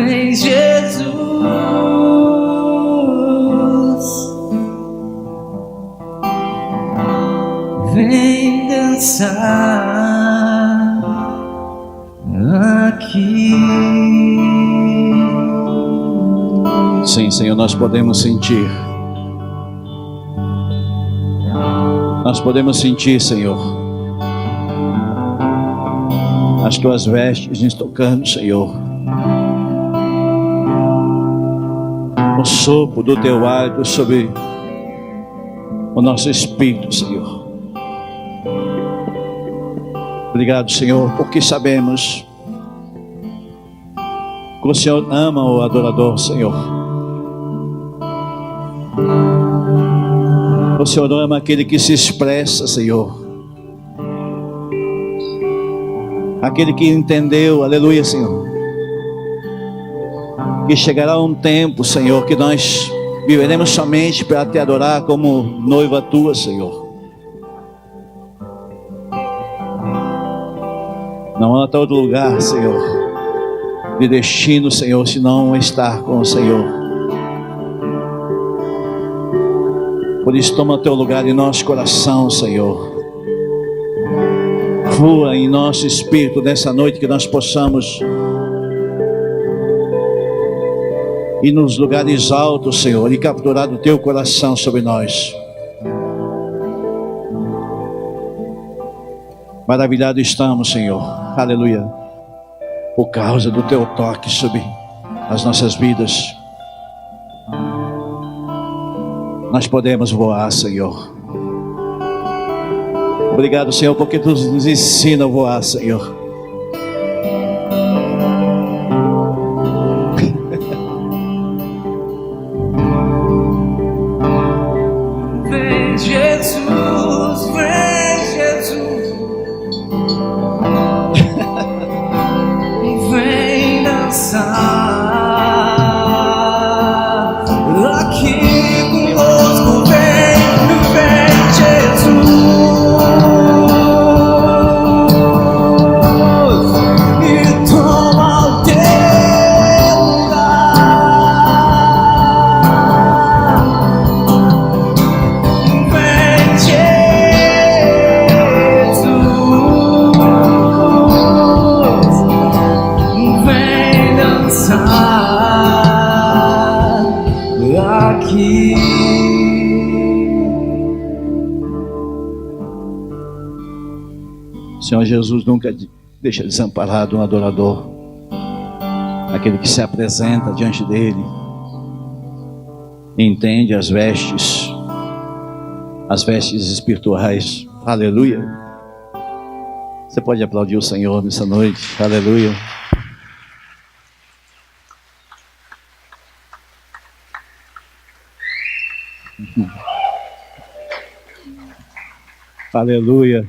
Vem Jesus, vem dançar aqui. Sim, Senhor, nós podemos sentir. Nós podemos sentir, Senhor, as tuas vestes nos tocando, Senhor. O sopro do teu hálito sobre o nosso espírito, Senhor. Obrigado, Senhor, porque sabemos que o Senhor ama o adorador, Senhor. O Senhor ama aquele que se expressa, Senhor. Aquele que entendeu, aleluia, Senhor, que chegará um tempo, Senhor, que nós viveremos somente para te adorar como noiva tua, Senhor. Não há outro lugar, Senhor, de destino, Senhor, senão estar com o Senhor. Por isso, toma o teu lugar em nosso coração, Senhor. Flua em nosso espírito nessa noite, que nós possamos ir nos lugares altos, Senhor, e capturar o teu coração sobre nós. Maravilhado estamos, Senhor, aleluia, por causa do teu toque sobre as nossas vidas. Nós podemos voar, Senhor. Obrigado, Senhor, porque tu nos ensina a voar, Senhor. Vem Jesus, vem Jesus, vem dançar aqui conosco. Vem, vem Jesus, e toma o teu lugar. Vem Jesus, vem dançar aqui. Senhor Jesus nunca deixa desamparado um adorador, aquele que se apresenta diante dele, entende as vestes espirituais. Aleluia. Você pode aplaudir o Senhor nessa noite. Aleluia. Aleluia.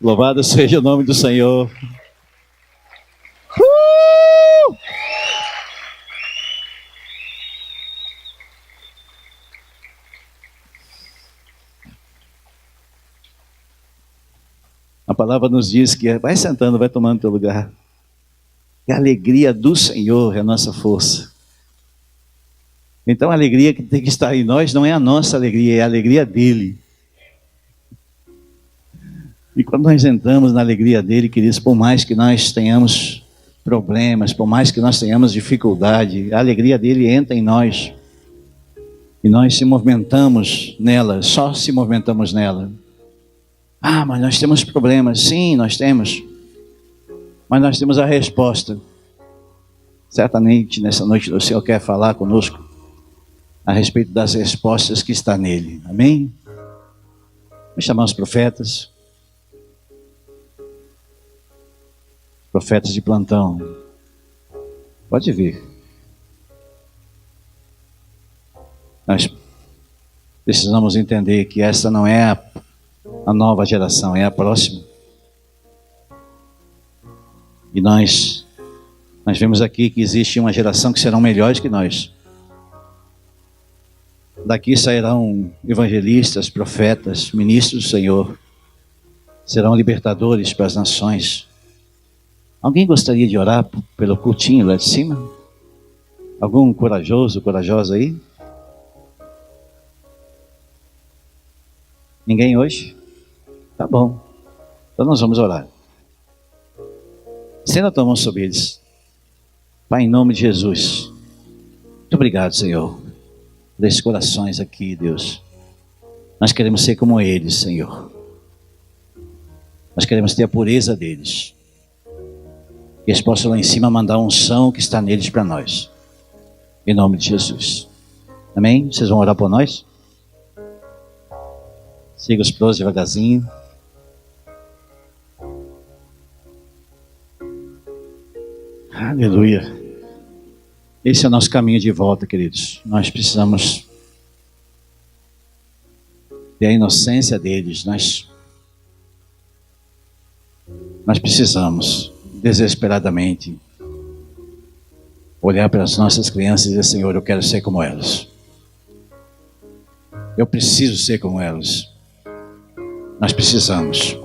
Louvado seja o nome do Senhor. A palavra nos diz que vai sentando, vai tomando teu lugar. E a alegria do Senhor é a nossa força. Então a alegria que tem que estar em nós não é a nossa alegria, é a alegria dele. E quando nós entramos na alegria dele, queridos, por mais que nós tenhamos problemas, por mais que nós tenhamos dificuldade, a alegria dele entra em nós. E nós se movimentamos nela, só se movimentamos nela. Ah, mas nós temos problemas. Sim, nós temos. Mas nós temos a resposta. Certamente nessa noite o Senhor quer falar conosco a respeito das respostas que está nele. Amém? Vamos chamar os profetas. Profetas de plantão. Pode vir. Nós precisamos entender que essa não é a nova geração, é a próxima. E nós vemos aqui que existe uma geração que serão melhores que nós. Daqui sairão evangelistas, profetas, ministros do Senhor. Serão libertadores para as nações. Alguém gostaria de orar pelo cultinho lá de cima? Algum corajoso, corajosa aí? Ninguém hoje? Tá bom. Então nós vamos orar. Estenda a tua mão sobre eles. Pai, em nome de Jesus. Muito obrigado, Senhor, por esses corações aqui, Deus. Nós queremos ser como eles, Senhor. Nós queremos ter a pureza deles. Que eles possam lá em cima mandar a unção que está neles para nós. Em nome de Jesus. Amém? Vocês vão orar por nós? Siga os pros devagarzinho. Aleluia. Esse é o nosso caminho de volta, queridos. Nós precisamos ter a inocência deles. Nós precisamos desesperadamente olhar para as nossas crianças e dizer: Senhor, eu quero ser como elas. Eu preciso ser como elas. Nós precisamos.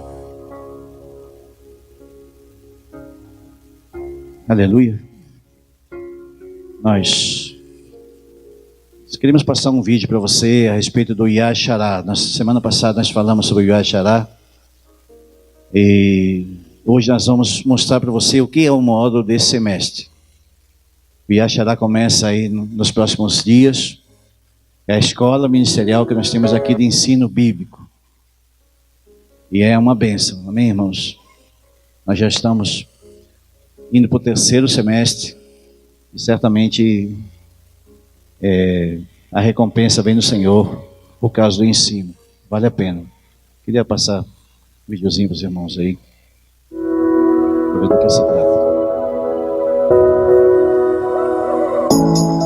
Aleluia. Nós queremos passar um vídeo para você a respeito do Yad Chará. Na semana passada nós falamos sobre o Yad Chará. E hoje nós vamos mostrar para você o que é o módulo desse semestre. O Yad Chará começa aí nos próximos dias. É a escola ministerial que nós temos aqui de ensino bíblico. E é uma bênção, amém, irmãos? Nós já estamos indo para o terceiro semestre. E certamente a recompensa vem do Senhor por causa do ensino. Vale a pena. Queria passar um videozinho para os irmãos aí. Para ver do que se trata.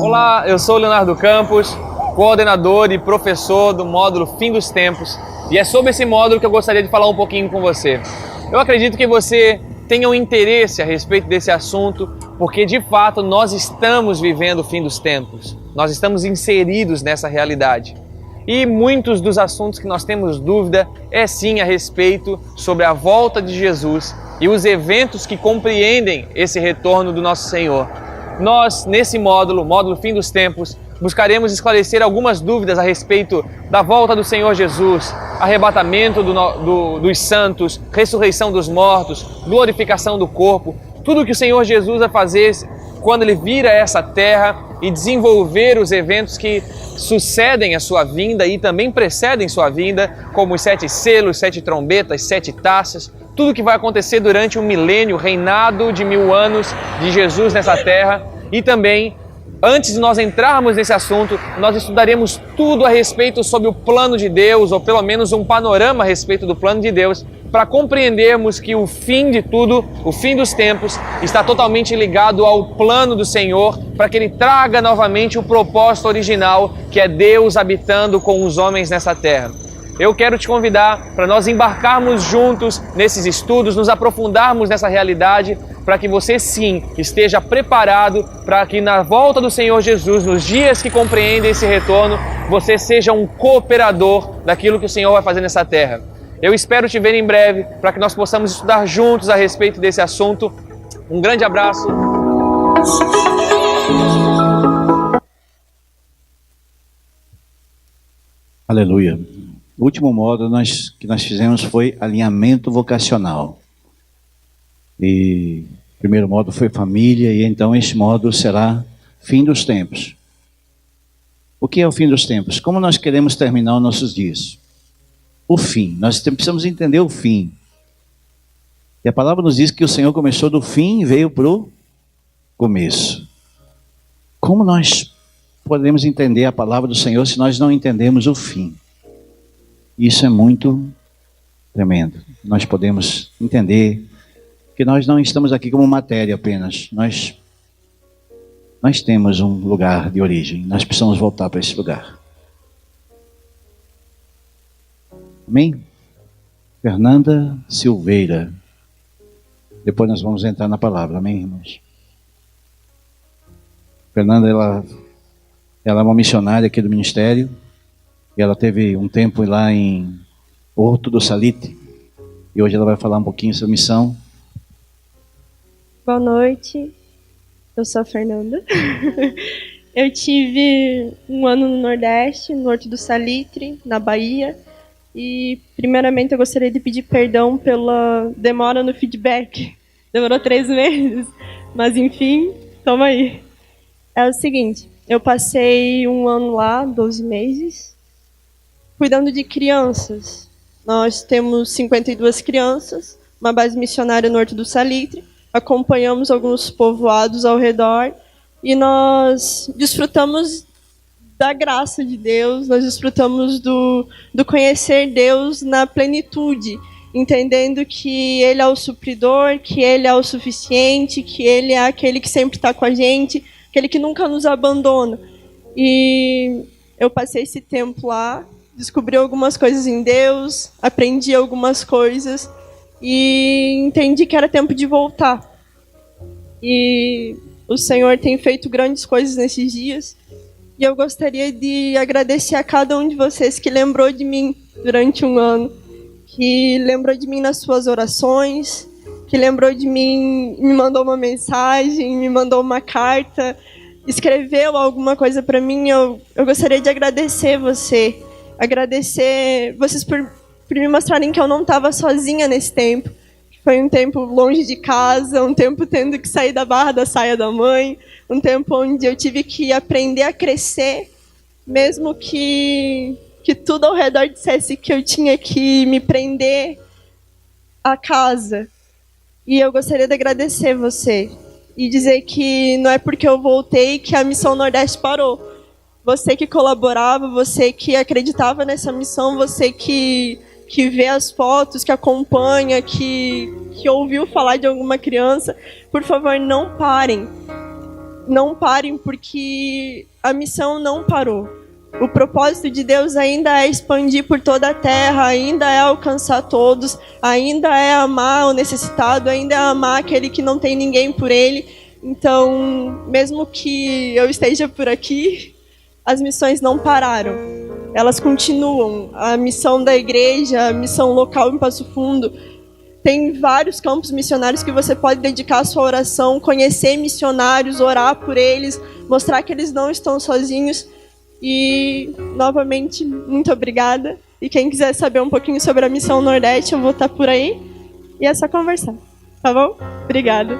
Olá, eu sou o Leonardo Campos, coordenador e professor do módulo Fim dos Tempos. E é sobre esse módulo que eu gostaria de falar um pouquinho com você. Eu acredito que você tenha um interesse a respeito desse assunto, porque de fato nós estamos vivendo o fim dos tempos. Nós estamos inseridos nessa realidade. E muitos dos assuntos que nós temos dúvida é sim a respeito sobre a volta de Jesus e os eventos que compreendem esse retorno do nosso Senhor. Nós, nesse módulo Fim dos Tempos, buscaremos esclarecer algumas dúvidas a respeito da volta do Senhor Jesus, arrebatamento dos santos, ressurreição dos mortos, glorificação do corpo, tudo que o Senhor Jesus vai fazer quando Ele vir a essa terra e desenvolver os eventos que sucedem a sua vinda e também precedem sua vinda, como os 7 selos, 7 trombetas, 7 taças, tudo que vai acontecer durante um milênio, reinado de 1000 anos de Jesus nessa terra. E também, antes de nós entrarmos nesse assunto, nós estudaremos tudo a respeito sobre o plano de Deus, ou pelo menos um panorama a respeito do plano de Deus, para compreendermos que o fim de tudo, o fim dos tempos, está totalmente ligado ao plano do Senhor, para que Ele traga novamente o propósito original, que é Deus habitando com os homens nessa terra. Eu quero te convidar para nós embarcarmos juntos nesses estudos, nos aprofundarmos nessa realidade, para que você sim esteja preparado para que na volta do Senhor Jesus, nos dias que compreendem esse retorno, você seja um cooperador daquilo que o Senhor vai fazer nessa terra. Eu espero te ver em breve para que nós possamos estudar juntos a respeito desse assunto. Um grande abraço. Aleluia. O último módulo que nós fizemos foi alinhamento vocacional. E o primeiro módulo foi família, e então este módulo será fim dos tempos. O que é o fim dos tempos? Como nós queremos terminar os nossos dias? O fim. Nós precisamos entender o fim. E a palavra nos diz que o Senhor começou do fim e veio para o começo. Como nós podemos entender a palavra do Senhor se nós não entendemos o fim? Isso é muito tremendo. Nós podemos entender que nós não estamos aqui como matéria apenas. Nós temos um lugar de origem. Nós precisamos voltar para esse lugar. Amém? Fernanda Silveira. Depois nós vamos entrar na palavra. Amém, irmãos? Fernanda, ela é uma missionária aqui do ministério. E ela teve um tempo lá em Horto do Salite. E hoje ela vai falar um pouquinho sobre missão. Boa noite, eu sou a Fernanda. Eu tive um ano no Nordeste, no Horto do Salitre, na Bahia. E, primeiramente, eu gostaria de pedir perdão pela demora no feedback. Demorou 3 meses. Mas, enfim, tamo aí. É o seguinte, eu passei um ano lá, 12 meses, cuidando de crianças. Nós temos 52 crianças, uma base missionária no Horto do Salitre. Acompanhamos alguns povoados ao redor e nós desfrutamos da graça de Deus, nós desfrutamos do conhecer Deus na plenitude, entendendo que Ele é o supridor, que Ele é o suficiente, que Ele é aquele que sempre está com a gente, aquele que nunca nos abandona. E eu passei esse tempo lá, descobri algumas coisas em Deus, aprendi algumas coisas e entendi que era tempo de voltar. E o Senhor tem feito grandes coisas nesses dias. E eu gostaria de agradecer a cada um de vocês que lembrou de mim durante um ano, que lembrou de mim nas suas orações, que lembrou de mim, me mandou uma mensagem, me mandou uma carta, escreveu alguma coisa para mim. Eu gostaria de agradecer vocês por me mostrarem que eu não estava sozinha nesse tempo. Foi um tempo longe de casa, um tempo tendo que sair da barra da saia da mãe, um tempo onde eu tive que aprender a crescer, mesmo que tudo ao redor dissesse que eu tinha que me prender à casa. E eu gostaria de agradecer você e dizer que não é porque eu voltei que a Missão Nordeste parou. Você que colaborava, você que acreditava nessa missão, você que vê as fotos, que acompanha, que ouviu falar de alguma criança, por favor, não parem. Não parem, porque a missão não parou. O propósito de Deus ainda é expandir por toda a terra, ainda é alcançar todos, ainda é amar o necessitado, ainda é amar aquele que não tem ninguém por ele. Então, mesmo que eu esteja por aqui, as missões não pararam. Elas continuam. A missão da igreja, a missão local em Passo Fundo. Tem vários campos missionários que você pode dedicar a sua oração, conhecer missionários, orar por eles, mostrar que eles não estão sozinhos. E, novamente, muito obrigada. E quem quiser saber um pouquinho sobre a Missão Nordeste, eu vou estar por aí. E é só conversar, tá bom? Obrigada.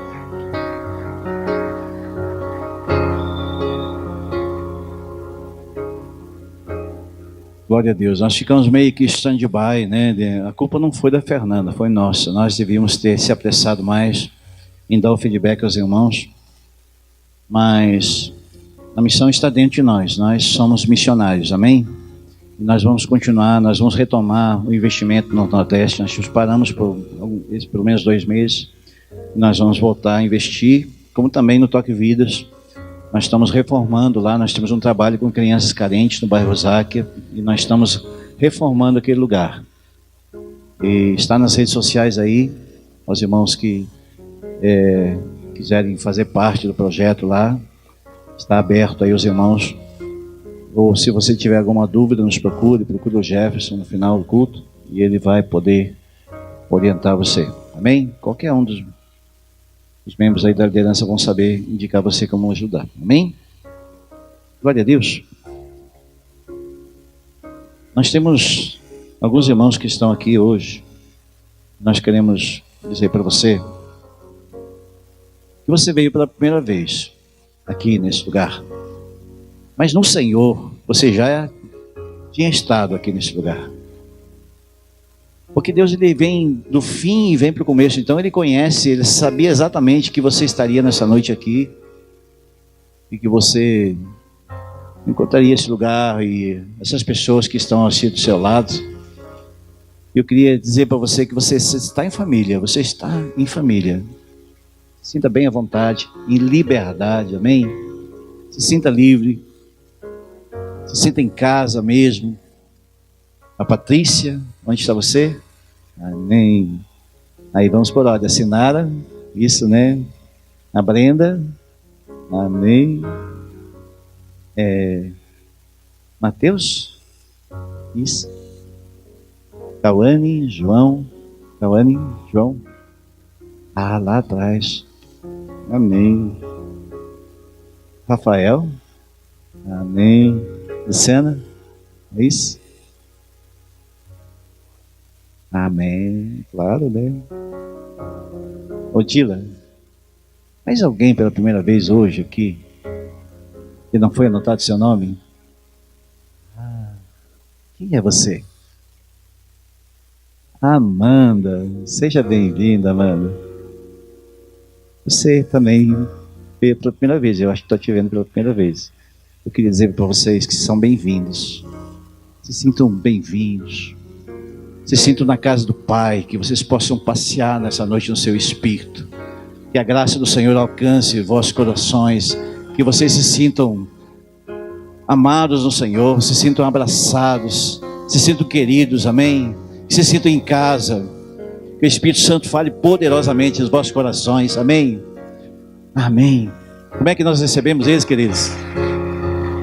Glória a Deus. Nós ficamos meio que stand-by, né? A culpa não foi da Fernanda, foi nossa. Nós devíamos ter se apressado mais em dar o feedback aos irmãos. Mas a missão está dentro de nós. Nós somos missionários, amém? E nós vamos continuar, nós vamos retomar o investimento no Nordeste. Nós paramos por pelo menos 2 meses. Nós vamos voltar a investir, como também no Toque Vidas. Nós estamos reformando lá, nós temos um trabalho com crianças carentes no bairro Záquia e nós estamos reformando aquele lugar. E está nas redes sociais aí, os irmãos que quiserem fazer parte do projeto lá, está aberto aí os irmãos. Ou se você tiver alguma dúvida, nos procure o Jefferson no final do culto e ele vai poder orientar você. Amém? Qualquer um dos membros aí da liderança vão saber indicar você como ajudar. Amém? Glória a Deus. Nós temos alguns irmãos que estão aqui hoje. Nós queremos dizer para você que você veio pela primeira vez aqui nesse lugar. Mas no Senhor, você já tinha estado aqui nesse lugar. Porque Deus, ele vem do fim e vem para o começo. Então ele conhece, ele sabia exatamente que você estaria nessa noite aqui e que você encontraria esse lugar e essas pessoas que estão assim do seu lado. Eu queria dizer para você que você está em família. Você está em família. Se sinta bem à vontade, em liberdade, amém? Se sinta livre. Se sinta em casa mesmo. A Patrícia, onde está você? Amém. Aí vamos por ordem. A Sinara, isso, né? A Brenda, amém. Mateus, isso. Cauane, João. Lá atrás. Amém. Rafael, Amém. Luciana, é isso? Amém. Claro, né? Odila, mais alguém pela primeira vez hoje aqui que não foi anotado seu nome? Quem é você? Amanda. Seja bem-vinda, Amanda. Você também veio pela primeira vez. Eu acho que estou te vendo pela primeira vez. Eu queria dizer para vocês que são bem-vindos. Se sintam bem-vindos. Se sintam na casa do Pai. Que vocês possam passear nessa noite no seu espírito. Que a graça do Senhor alcance vossos corações. Que vocês se sintam amados no Senhor. Se sintam abraçados. Se sintam queridos. Amém? Que se sintam em casa. Que o Espírito Santo fale poderosamente nos vossos corações. Amém? Amém. Como é que nós recebemos eles, queridos?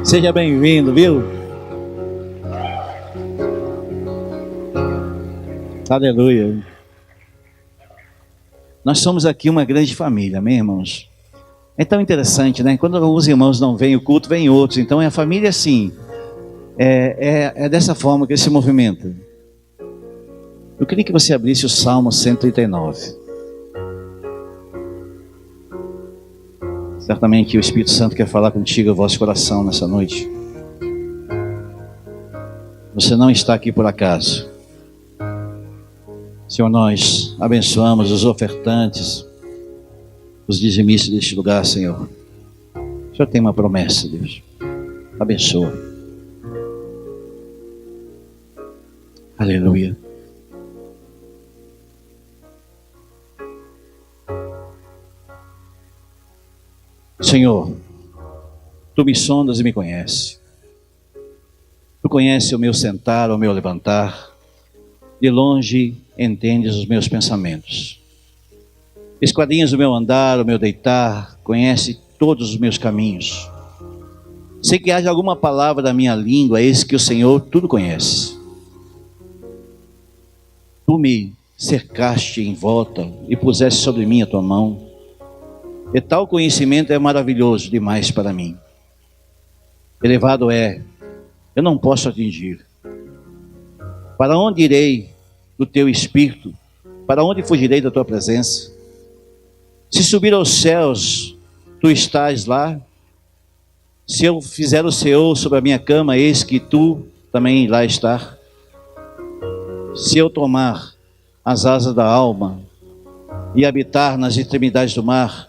Seja bem-vindo, viu? Aleluia. Nós somos aqui uma grande família, amém, irmãos? É tão interessante, né? Quando alguns irmãos não vêm o culto, vêm outros. Então é a família assim. É dessa forma que ele se movimenta. Eu queria que você abrisse o Salmo 139. Certamente o Espírito Santo quer falar contigo, o vosso coração nessa noite. Você não está aqui por acaso. Senhor, nós abençoamos os ofertantes, os dizimistas deste lugar, Senhor. O Senhor tem uma promessa, Deus. Abençoa. Aleluia. Senhor, Tu me sondas e me conheces. Tu conheces o meu sentar, o meu levantar. De longe entendes os meus pensamentos. Esquadrinhas o meu andar, o meu deitar. Conhece todos os meus caminhos. Sei que haja alguma palavra da minha língua, eis que o Senhor tudo conhece. Tu me cercaste em volta e puseste sobre mim a tua mão. E tal conhecimento é maravilhoso demais para mim. Elevado é, eu não posso atingir. Para onde irei do teu espírito? Para onde fugirei da tua presença? Se subir aos céus, tu estás lá. Se eu fizer o Senhor sobre a minha cama, eis que tu também lá estás. Se eu tomar as asas da alma e habitar nas extremidades do mar,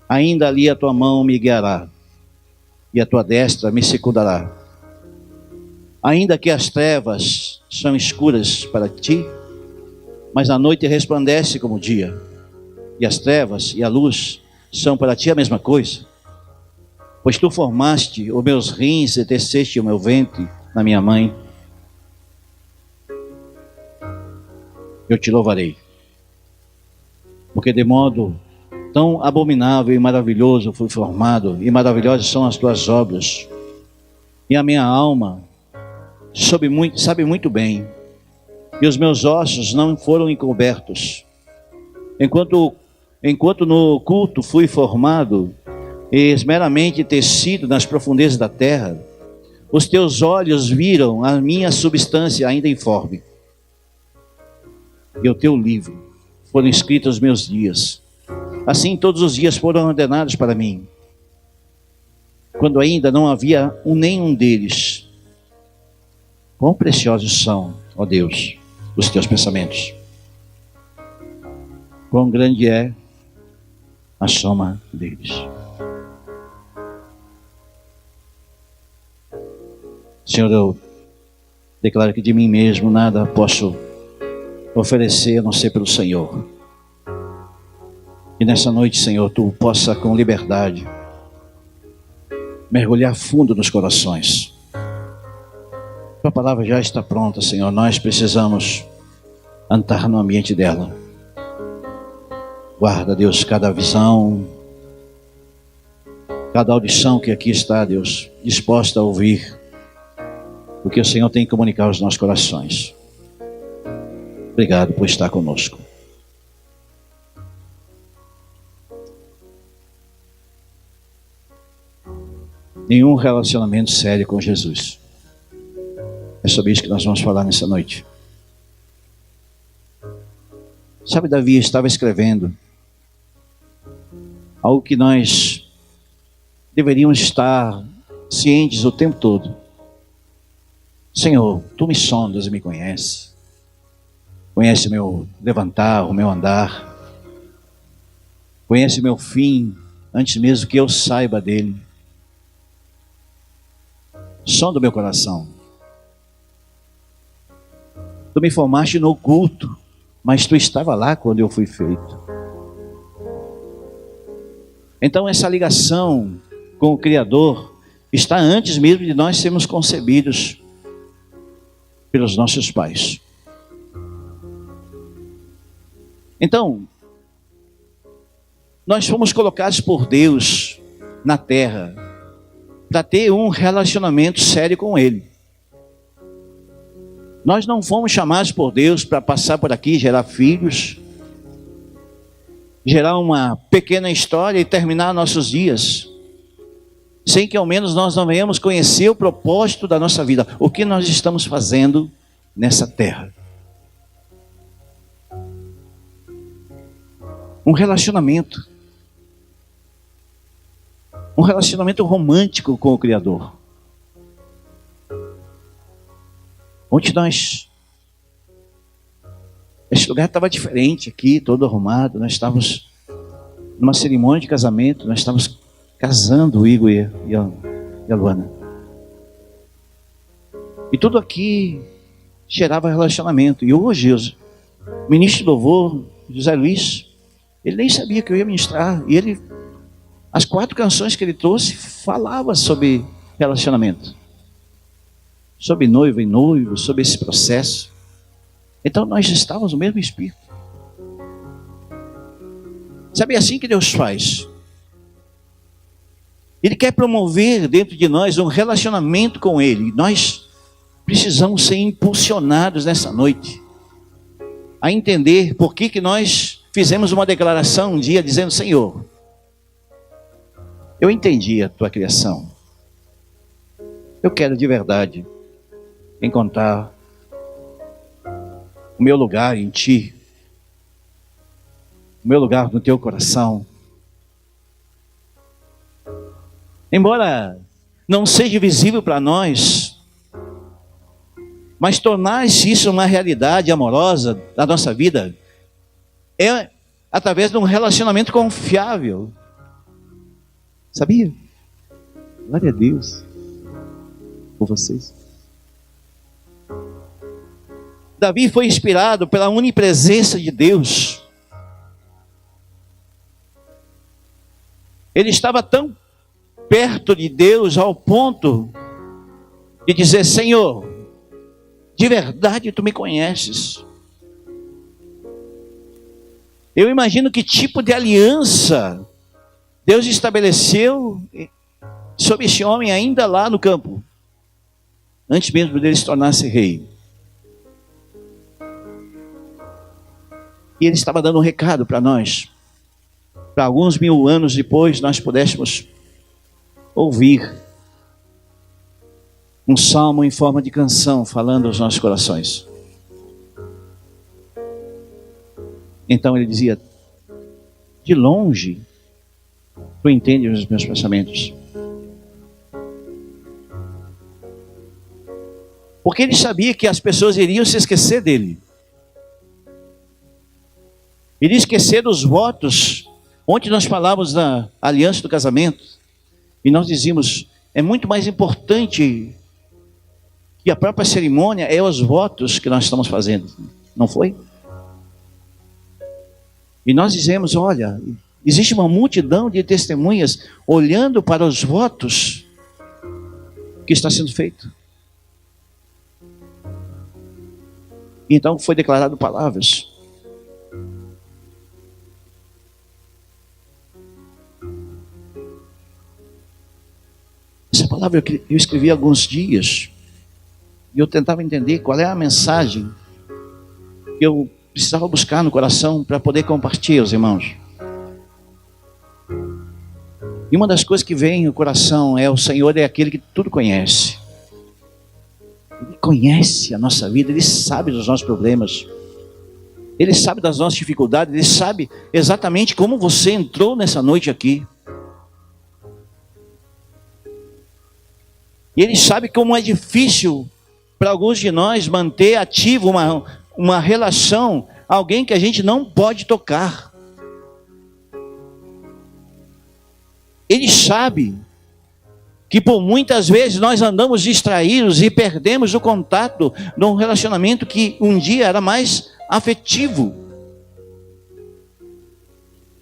ainda ali a tua mão me guiará e a tua destra me secundará. Ainda que as trevas são escuras para ti, mas a noite resplandece como o dia, e as trevas e a luz são para ti a mesma coisa. Pois tu formaste os meus rins e teceste o meu ventre na minha mãe. Eu te louvarei, porque de modo tão abominável e maravilhoso fui formado, e maravilhosas são as tuas obras. E a minha alma sabe muito bem, e os meus ossos não foram encobertos. Enquanto no oculto fui formado, e esmeramente tecido nas profundezas da terra, os teus olhos viram a minha substância ainda informe. E o teu livro foram escritos os meus dias. Assim todos os dias foram ordenados para mim, quando ainda não havia nenhum deles. Quão preciosos são, ó Deus, os teus pensamentos. Quão grande é a soma deles. Senhor, eu declaro que de mim mesmo nada posso oferecer a não ser pelo Senhor. E nessa noite, Senhor, Tu possa com liberdade mergulhar fundo nos corações. Tua palavra já está pronta, Senhor. Nós precisamos entrar no ambiente dela. Guarda, Deus, cada visão, cada audição que aqui está, Deus, disposta a ouvir o que o Senhor tem que comunicar aos nossos corações. Obrigado por estar conosco. nenhum relacionamento sério com Jesus. É sobre isso que nós vamos falar nessa noite. Sabe, Davi estava escrevendo algo que nós deveríamos estar cientes o tempo todo. Senhor, Tu me sondas e me conheces. Conhece o meu levantar, o meu andar. Conhece o meu fim, antes mesmo que eu saiba dele. Sonda o meu coração. Tu me formaste no oculto, mas Tu estava lá quando eu fui feito. Então essa ligação com o Criador está antes mesmo de nós sermos concebidos pelos nossos pais. Então, nós fomos colocados por Deus na terra para ter um relacionamento sério com Ele. Nós não fomos chamados por Deus para passar por aqui, gerar filhos, gerar uma pequena história e terminar nossos dias, sem que ao menos nós não venhamos conhecer o propósito da nossa vida, o que nós estamos fazendo nessa terra. Um relacionamento romântico com o Criador. Ontem esse lugar estava diferente aqui, todo arrumado. Nós estávamos numa cerimônia de casamento, nós estávamos casando o Igor e a Luana. E tudo aqui cheirava relacionamento. E hoje, o ministro de louvor, José Luiz, ele nem sabia que eu ia ministrar. E as 4 canções que ele trouxe falavam sobre relacionamento. Sobre noivo e noivo, sobre esse processo. Então nós estávamos no mesmo espírito. Sabe, é assim que Deus faz. Ele quer promover dentro de nós um relacionamento com Ele. Nós precisamos ser impulsionados nessa noite a entender por que nós fizemos uma declaração um dia dizendo: Senhor, eu entendi a Tua criação. Eu quero de verdade encontrar o meu lugar em Ti, o meu lugar no Teu coração. Embora não seja visível para nós, mas tornar-se isso uma realidade amorosa da nossa vida é através de um relacionamento confiável. Sabia? Glória a Deus por vocês. Davi foi inspirado pela onipresença de Deus. Ele estava tão perto de Deus ao ponto de dizer: Senhor, de verdade Tu me conheces. Eu imagino que tipo de aliança Deus estabeleceu sobre esse homem ainda lá no campo, antes mesmo dele se tornar-se rei. E ele estava dando um recado para nós, para alguns 1000 anos depois nós pudéssemos ouvir um salmo em forma de canção falando aos nossos corações. Então ele dizia: de longe Tu entendes os meus pensamentos. Porque ele sabia que as pessoas iriam se esquecer dele. Iria esquecer dos votos. Ontem nós falávamos da aliança do casamento. E nós dizíamos: é muito mais importante que a própria cerimônia é os votos que nós estamos fazendo. Não foi? E nós dizemos: olha, existe uma multidão de testemunhas olhando para os votos que está sendo feito. Então foi declarado palavras. Essa palavra eu escrevi há alguns dias. E eu tentava entender qual é a mensagem que eu precisava buscar no coração para poder compartilhar aos irmãos. E uma das coisas que vem no coração é: o Senhor é aquele que tudo conhece. Ele conhece a nossa vida, Ele sabe dos nossos problemas, Ele sabe das nossas dificuldades, Ele sabe exatamente como você entrou nessa noite aqui. E Ele sabe como é difícil para alguns de nós manter ativo uma relação, alguém que a gente não pode tocar. Ele sabe que por muitas vezes nós andamos distraídos e perdemos o contato de um relacionamento que um dia era mais afetivo.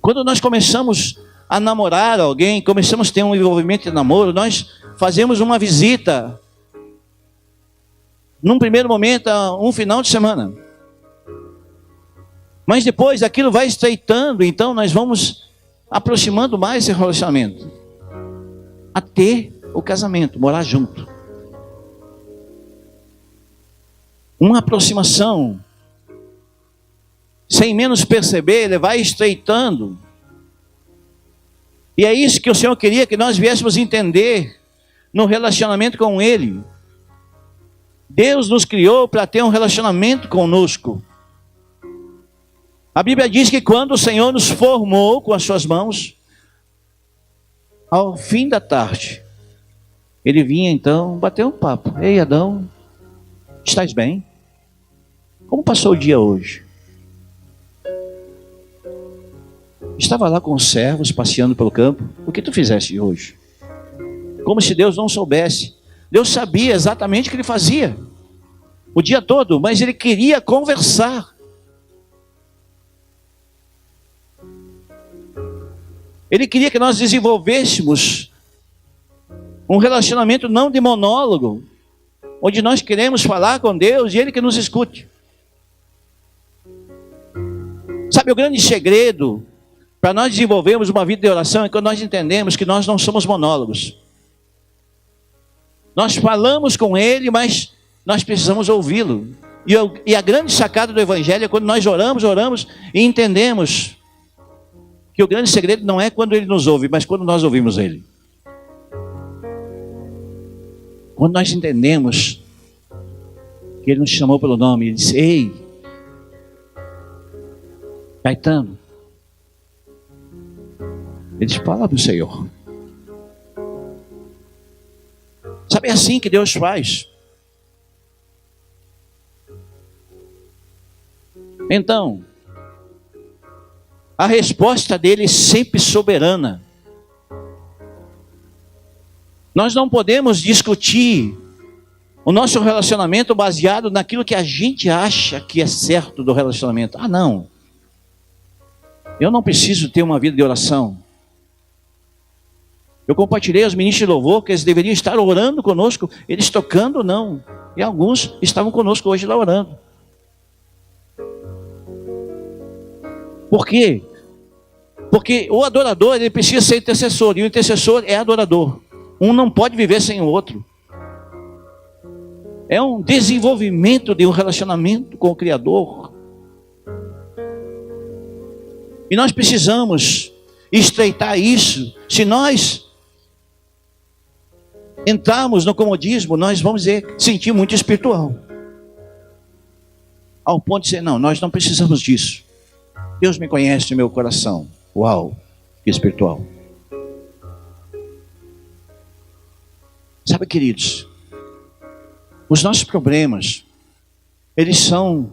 Quando nós começamos a namorar alguém, começamos a ter um envolvimento de namoro, nós fazemos uma visita, num primeiro momento, um final de semana. Mas depois aquilo vai estreitando, então nós vamos aproximando mais esse relacionamento, até o casamento, morar junto. Uma aproximação, sem menos perceber, ele vai estreitando. E é isso que o Senhor queria que nós viéssemos entender no relacionamento com Ele. Deus nos criou para ter um relacionamento conosco. A Bíblia diz que quando o Senhor nos formou com as suas mãos, ao fim da tarde, Ele vinha então bater um papo. Ei, Adão, estás bem? Como passou o dia hoje? Estava lá com os servos, passeando pelo campo. O que tu fizeste hoje? Como se Deus não soubesse. Deus sabia exatamente o que Ele fazia o dia todo, mas Ele queria conversar. Ele queria que nós desenvolvêssemos um relacionamento não de monólogo, onde nós queremos falar com Deus e Ele que nos escute. Sabe, o grande segredo para nós desenvolvermos uma vida de oração é quando nós entendemos que nós não somos monólogos. Nós falamos com Ele, mas nós precisamos ouvi-lo. E a grande sacada do Evangelho é quando nós oramos e entendemos que o grande segredo não é quando Ele nos ouve, mas quando nós ouvimos Ele. Quando nós entendemos que Ele nos chamou pelo nome, Ele disse: ei, Caetano. Ele disse: fala do Senhor. Sabe, é assim que Deus faz. Então, a resposta dele é sempre soberana. Nós não podemos discutir o nosso relacionamento baseado naquilo que a gente acha que é certo do relacionamento. Ah, não. Eu não preciso ter uma vida de oração. Eu compartilhei aos ministros de louvor que eles deveriam estar orando conosco, eles tocando não. E alguns estavam conosco hoje lá orando. Por quê? Porque o adorador, ele precisa ser intercessor, e o intercessor é adorador. Um não pode viver sem o outro. É um desenvolvimento de um relacionamento com o Criador. E nós precisamos estreitar isso. Se nós entrarmos no comodismo, nós vamos sentir muito espiritual. Ao ponto de dizer: não, nós não precisamos disso. Deus me conhece o meu coração. Uau, que espiritual. Sabe, queridos, os nossos problemas, eles são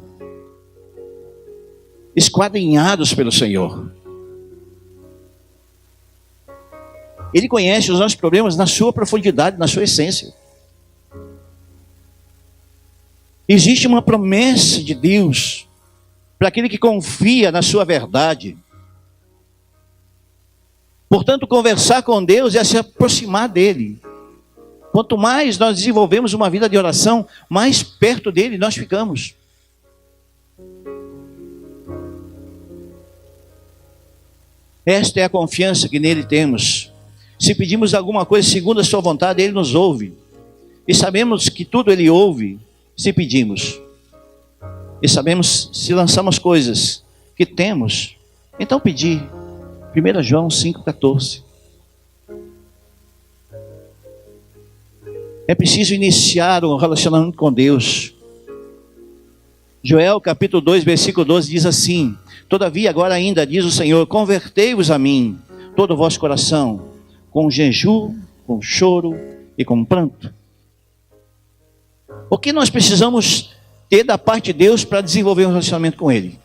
esquadrinhados pelo Senhor. Ele conhece os nossos problemas na sua profundidade, na sua essência. Existe uma promessa de Deus para aquele que confia na sua verdade. Portanto, conversar com Deus é se aproximar dele. Quanto mais nós desenvolvemos uma vida de oração, mais perto dele nós ficamos. Esta é a confiança que nele temos. Se pedimos alguma coisa segundo a sua vontade, ele nos ouve. E sabemos que tudo ele ouve se pedimos. E sabemos se lançamos coisas que temos, então pedir. 1 João 5,14. É preciso iniciar um relacionamento com Deus. Joel capítulo 2, versículo 12 diz assim: todavia agora ainda diz o Senhor, convertei-vos a mim, todo o vosso coração, com jejum, com choro e com pranto. O que nós precisamos ter da parte de Deus para desenvolver um relacionamento com Ele?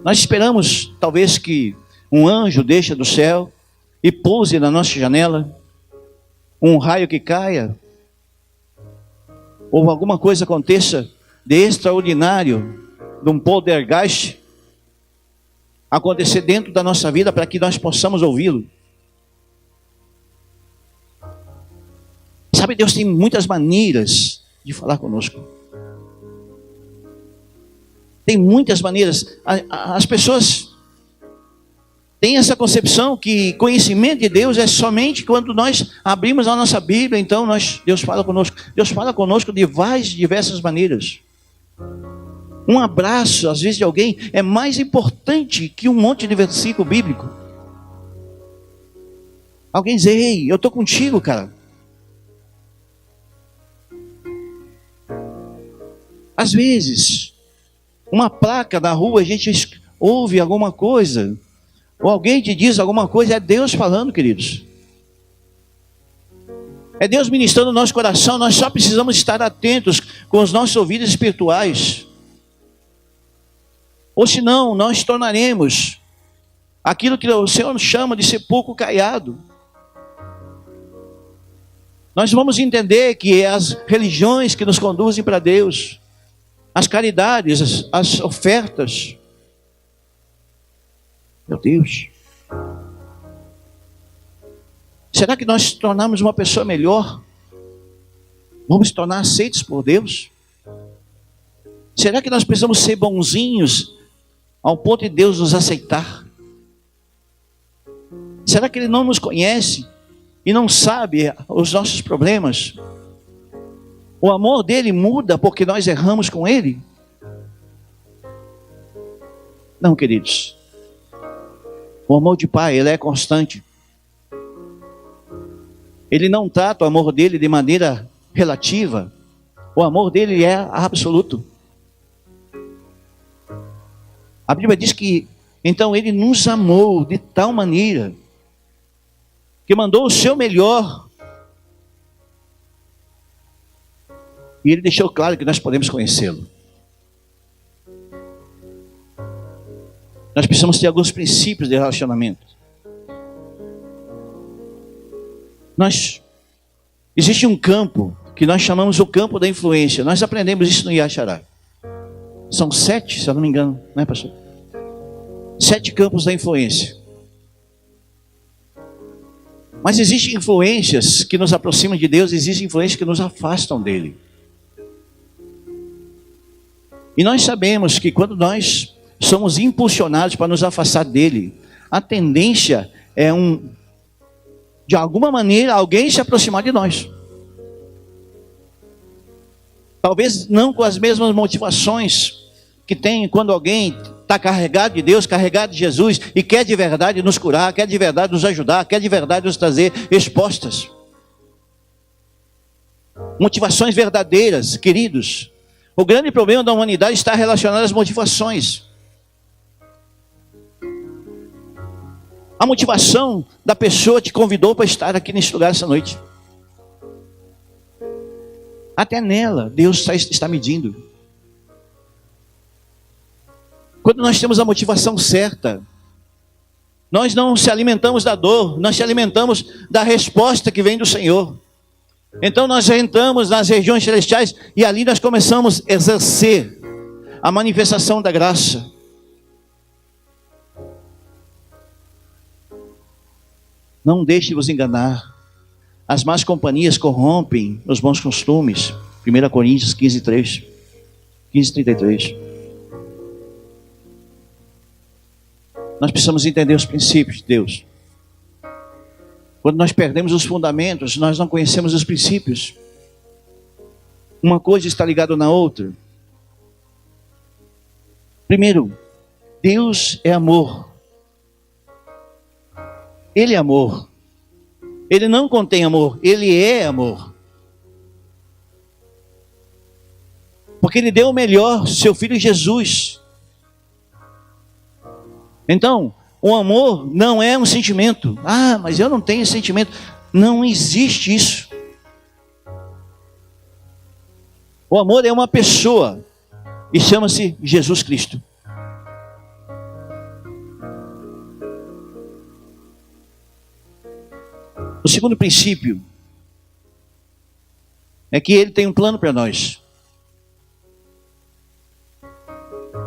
Nós esperamos talvez que um anjo desça do céu e pouse na nossa janela, um raio que caia, ou alguma coisa aconteça de extraordinário, de um poltergeist acontecer dentro da nossa vida para que nós possamos ouvi-lo. Sabe, Deus tem muitas maneiras de falar conosco. Tem muitas maneiras. As pessoas têm essa concepção que conhecimento de Deus é somente quando nós abrimos a nossa Bíblia, então Deus fala conosco. Deus fala conosco de várias, diversas maneiras. Um abraço, às vezes, de alguém é mais importante que um monte de versículo bíblico. Alguém diz: ei, eu estou contigo, cara. Às vezes, uma placa na rua, a gente ouve alguma coisa, ou alguém te diz alguma coisa, é Deus falando, queridos. É Deus ministrando no nosso coração. Nós só precisamos estar atentos com os nossos ouvidos espirituais. Ou senão, nós tornaremos aquilo que o Senhor chama de sepulcro caiado. Nós vamos entender que as religiões que nos conduzem para Deus, as caridades, as ofertas, meu Deus, será que nós tornamos uma pessoa melhor? Vamos se tornar aceitos por Deus? Será que nós precisamos ser bonzinhos ao ponto de Deus nos aceitar? Será que Ele não nos conhece e não sabe os nossos problemas? O amor dele muda porque nós erramos com Ele? Não, queridos. O amor de Pai, ele é constante. Ele não trata o amor dele de maneira relativa. O amor dele é absoluto. A Bíblia diz que, então, Ele nos amou de tal maneira que mandou o seu melhor. E Ele deixou claro que nós podemos conhecê-lo. Nós precisamos ter alguns princípios de relacionamento. Existe um campo que nós chamamos o campo da influência. Nós aprendemos isso no Yachará. São 7, se eu não me engano, não é, pastor? 7 campos da influência. Mas existem influências que nos aproximam de Deus, existem influências que nos afastam dele. E nós sabemos que quando nós somos impulsionados para nos afastar dele, a tendência é de alguma maneira, alguém se aproximar de nós. Talvez não com as mesmas motivações que tem quando alguém está carregado de Deus, carregado de Jesus, e quer de verdade nos curar, quer de verdade nos ajudar, quer de verdade nos trazer respostas. Motivações verdadeiras, queridos. O grande problema da humanidade está relacionado às motivações. A motivação da pessoa te convidou para estar aqui neste lugar essa noite. Até nela, Deus está medindo. Quando nós temos a motivação certa, nós não se alimentamos da dor, nós se alimentamos da resposta que vem do Senhor. Então nós entramos nas regiões celestiais e ali nós começamos a exercer a manifestação da graça. Não deixe vos enganar. As más companhias corrompem os bons costumes. 1 Coríntios 15:33. Nós precisamos entender os princípios de Deus. Quando nós perdemos os fundamentos, nós não conhecemos os princípios. Uma coisa está ligada na outra. Primeiro, Deus é amor. Ele é amor. Ele não contém amor, Ele é amor. Porque Ele deu o melhor, seu Filho Jesus. Então, o amor não é um sentimento. Ah, mas eu não tenho sentimento. Não existe isso. O amor é uma pessoa e chama-se Jesus Cristo. O segundo princípio é que Ele tem um plano para nós.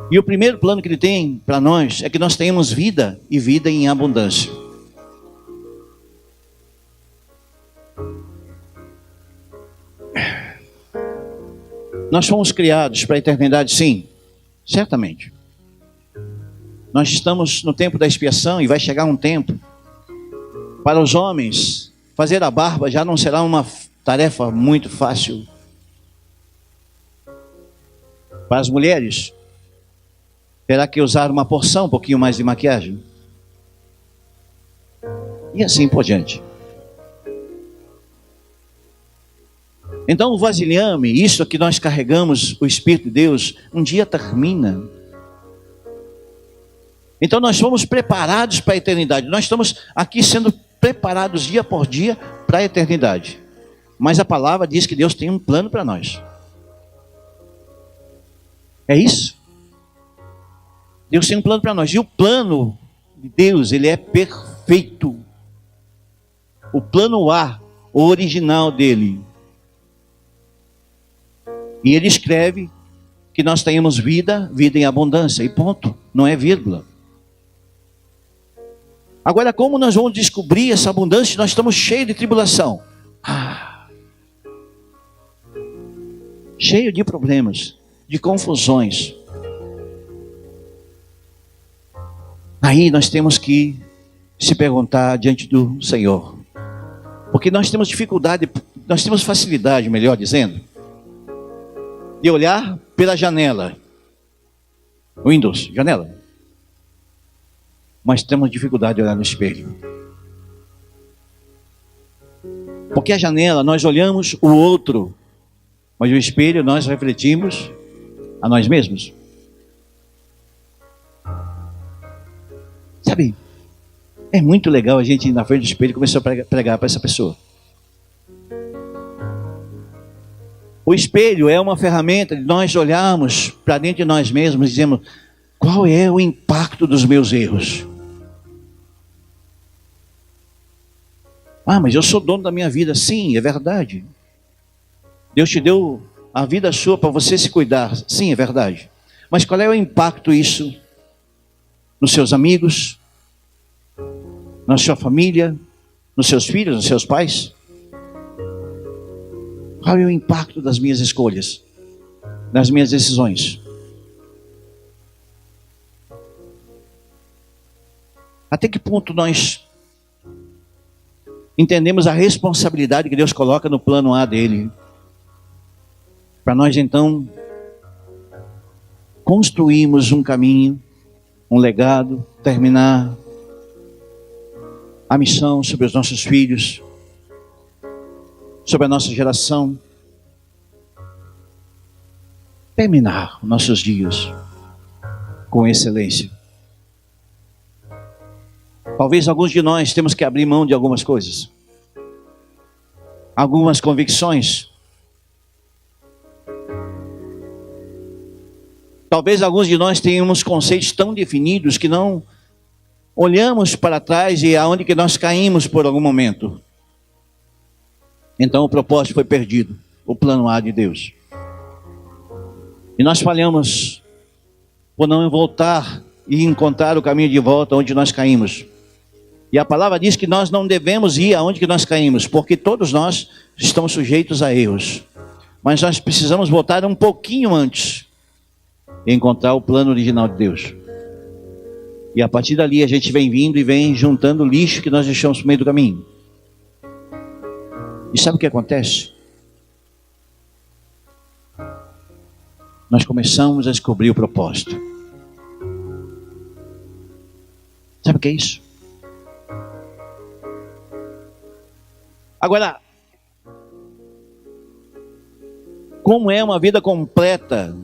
E o primeiro plano que Ele tem para nós é que nós tenhamos vida e vida em abundância. Nós fomos criados para a eternidade, sim, certamente. Nós estamos no tempo da expiação e vai chegar um tempo para os homens fazer a barba já não será uma tarefa muito fácil. Para as mulheres, terá que usar uma porção um pouquinho mais de maquiagem. E assim por diante. Então o vasilhame, isso que nós carregamos, o Espírito de Deus, um dia termina. Então nós fomos preparados para a eternidade. Nós estamos aqui sendo preparados dia por dia para a eternidade. Mas a palavra diz que Deus tem um plano para nós. É isso? Deus tem um plano para nós. E o plano de Deus, ele é perfeito. O plano A, o original dele. E ele escreve que nós tenhamos vida, vida em abundância. E ponto. Não é vírgula. Agora, como nós vamos descobrir essa abundância se nós estamos cheios de tribulação? Cheio de problemas, de confusões. Aí nós temos que se perguntar diante do Senhor. Porque nós temos dificuldade, nós temos facilidade, melhor dizendo, de olhar pela janela. Windows, janela. Mas temos dificuldade de olhar no espelho. Porque a janela nós olhamos o outro, mas o espelho nós refletimos a nós mesmos. Sabe, é muito legal a gente ir na frente do espelho e começar a pregar para essa pessoa. O espelho é uma ferramenta de nós olharmos para dentro de nós mesmos e dizemos: qual é o impacto dos meus erros? Ah, mas eu sou dono da minha vida. Sim, é verdade. Deus te deu a vida sua para você se cuidar. Sim, é verdade. Mas qual é o impacto isso nos seus amigos, na sua família, nos seus filhos, nos seus pais? Qual é o impacto das minhas escolhas, das minhas decisões? Até que ponto nós entendemos a responsabilidade que Deus coloca no plano A dele, para nós então construirmos um caminho, um legado, terminar a missão sobre os nossos filhos, sobre a nossa geração, terminar nossos dias com excelência. Talvez alguns de nós temos que abrir mão de algumas coisas, algumas convicções. Talvez alguns de nós tenhamos conceitos tão definidos que não olhamos para trás e aonde que nós caímos por algum momento. Então o propósito foi perdido, o plano A de Deus. E nós falhamos por não voltar e encontrar o caminho de volta onde nós caímos. E a palavra diz que nós não devemos ir aonde que nós caímos, porque todos nós estamos sujeitos a erros. Mas nós precisamos voltar um pouquinho antes e encontrar o plano original de Deus. E a partir dali a gente vem vindo e vem juntando o lixo que nós deixamos no meio do caminho. E sabe o que acontece? Nós começamos a descobrir o propósito. Sabe o que é isso? Como é uma vida completa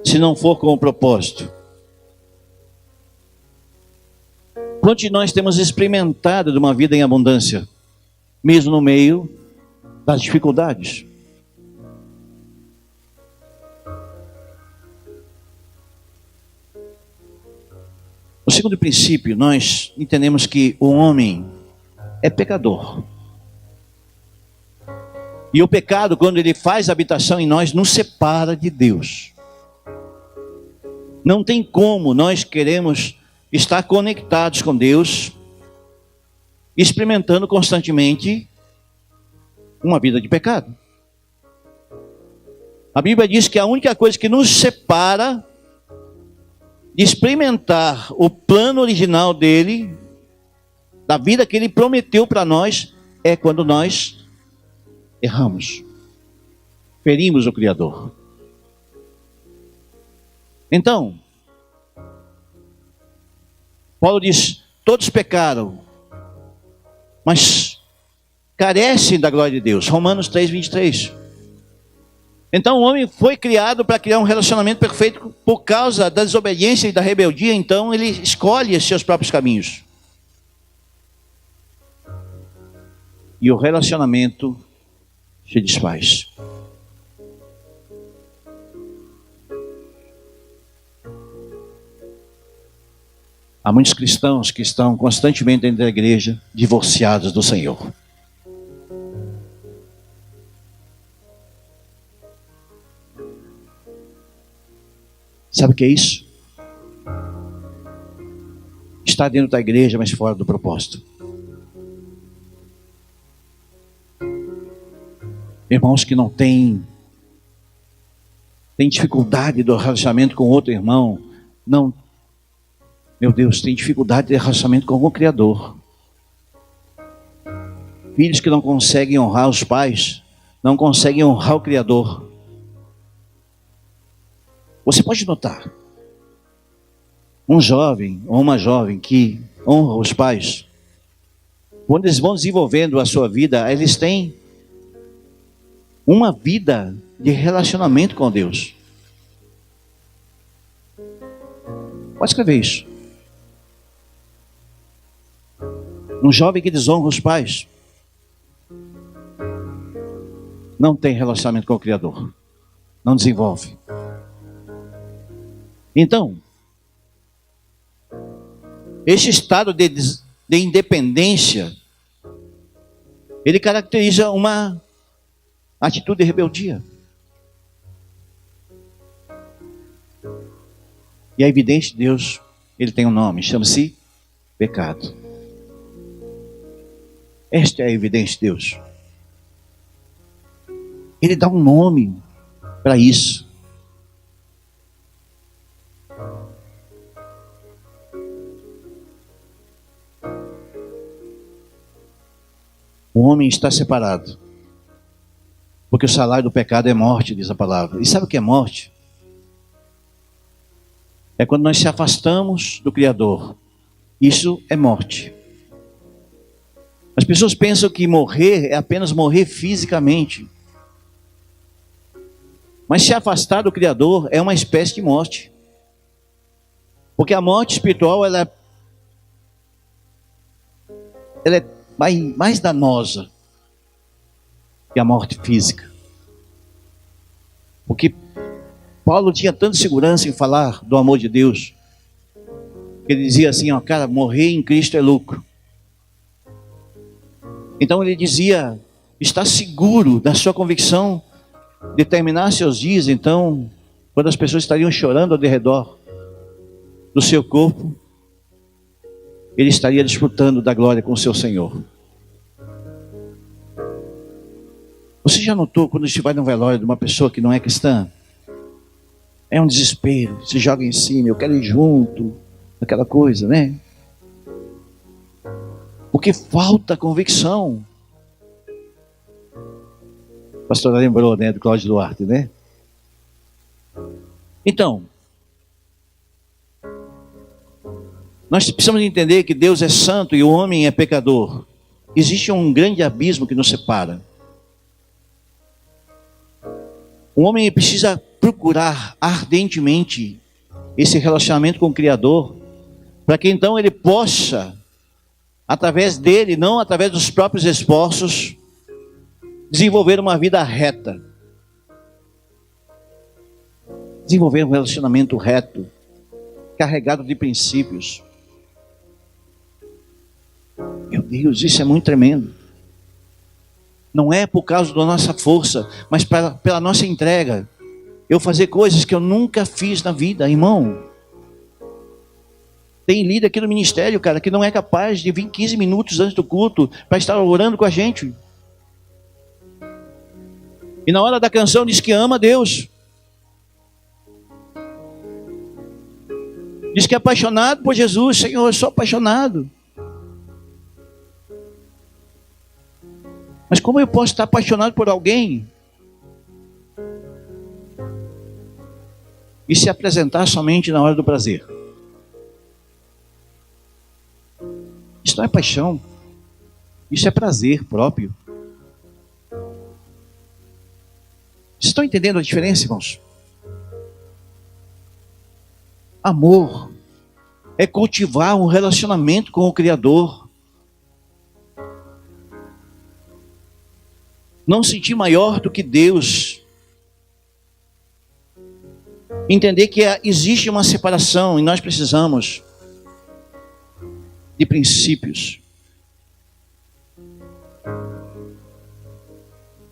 se não for com o propósito? Quantos de nós temos experimentado de uma vida em abundância, mesmo no meio das dificuldades? O segundo princípio, nós entendemos que o homem é pecador. E o pecado, quando ele faz habitação em nós, nos separa de Deus. Não tem como nós queremos estar conectados com Deus, experimentando constantemente uma vida de pecado. A Bíblia diz que a única coisa que nos separa de experimentar o plano original dele, da vida que ele prometeu para nós, é quando nós erramos, ferimos o Criador. Então, Paulo diz: todos pecaram, mas carecem da glória de Deus. Romanos 3:23. Então o homem foi criado para criar um relacionamento perfeito. Por causa da desobediência e da rebeldia, então ele escolhe os seus próprios caminhos. E o relacionamento se desfaz. Há muitos cristãos que estão constantemente dentro da igreja, divorciados do Senhor. Sabe o que é isso? Está dentro da igreja, mas fora do propósito. Irmãos que não têm dificuldade do relacionamento com outro irmão, não, meu Deus, tem dificuldade de relacionamento com o Criador. Filhos que não conseguem honrar os pais, não conseguem honrar o Criador. Você pode notar, um jovem ou uma jovem que honra os pais, quando eles vão desenvolvendo a sua vida, eles têm uma vida de relacionamento com Deus. Pode escrever isso. Um jovem que desonra os pais não tem relacionamento com o Criador, não desenvolve. Então, este estado de independência, ele caracteriza uma atitude de rebeldia. E a evidência de Deus, ele tem um nome, chama-se pecado. Esta é a evidência de Deus. Ele dá um nome para isso. O homem está separado, porque o salário do pecado é morte, diz a palavra. E sabe o que é morte? É quando nós se afastamos do Criador. Isso é morte. As pessoas pensam que morrer é apenas morrer fisicamente. Mas se afastar do Criador é uma espécie de morte. Porque a morte espiritual, ela é mais danosa que a morte física. Porque Paulo tinha tanta segurança em falar do amor de Deus, que ele dizia assim, ó, cara, morrer em Cristo é lucro. Então ele dizia, está seguro da sua convicção de terminar seus dias, então, quando as pessoas estariam chorando ao redor do seu corpo, ele estaria desfrutando da glória com o seu Senhor. Você já notou quando você vai no velório de uma pessoa que não é cristã? É um desespero, se joga em cima, eu quero ir junto, aquela coisa, né? Porque falta convicção. A pastora lembrou, né, do Cláudio Duarte, né? Então, nós precisamos entender que Deus é santo e o homem é pecador. Existe um grande abismo que nos separa. Um homem precisa procurar ardentemente esse relacionamento com o Criador, para que então ele possa, através dele, não através dos próprios esforços, desenvolver uma vida reta. Desenvolver um relacionamento reto, carregado de princípios. Meu Deus, isso é muito tremendo. Não é por causa da nossa força, mas pela nossa entrega. Eu fazer coisas que eu nunca fiz na vida, irmão. Tem líder aqui no ministério, cara, que não é capaz de vir 15 minutos antes do culto para estar orando com a gente. E na hora da canção diz que ama a Deus. Diz que é apaixonado por Jesus. Senhor, eu sou apaixonado. Mas como eu posso estar apaixonado por alguém e se apresentar somente na hora do prazer? Isso não é paixão. Isso é prazer próprio. Vocês estão entendendo a diferença, irmãos? Amor é cultivar um relacionamento com o Criador. Não sentir maior do que Deus. Entender que existe uma separação e nós precisamos de princípios.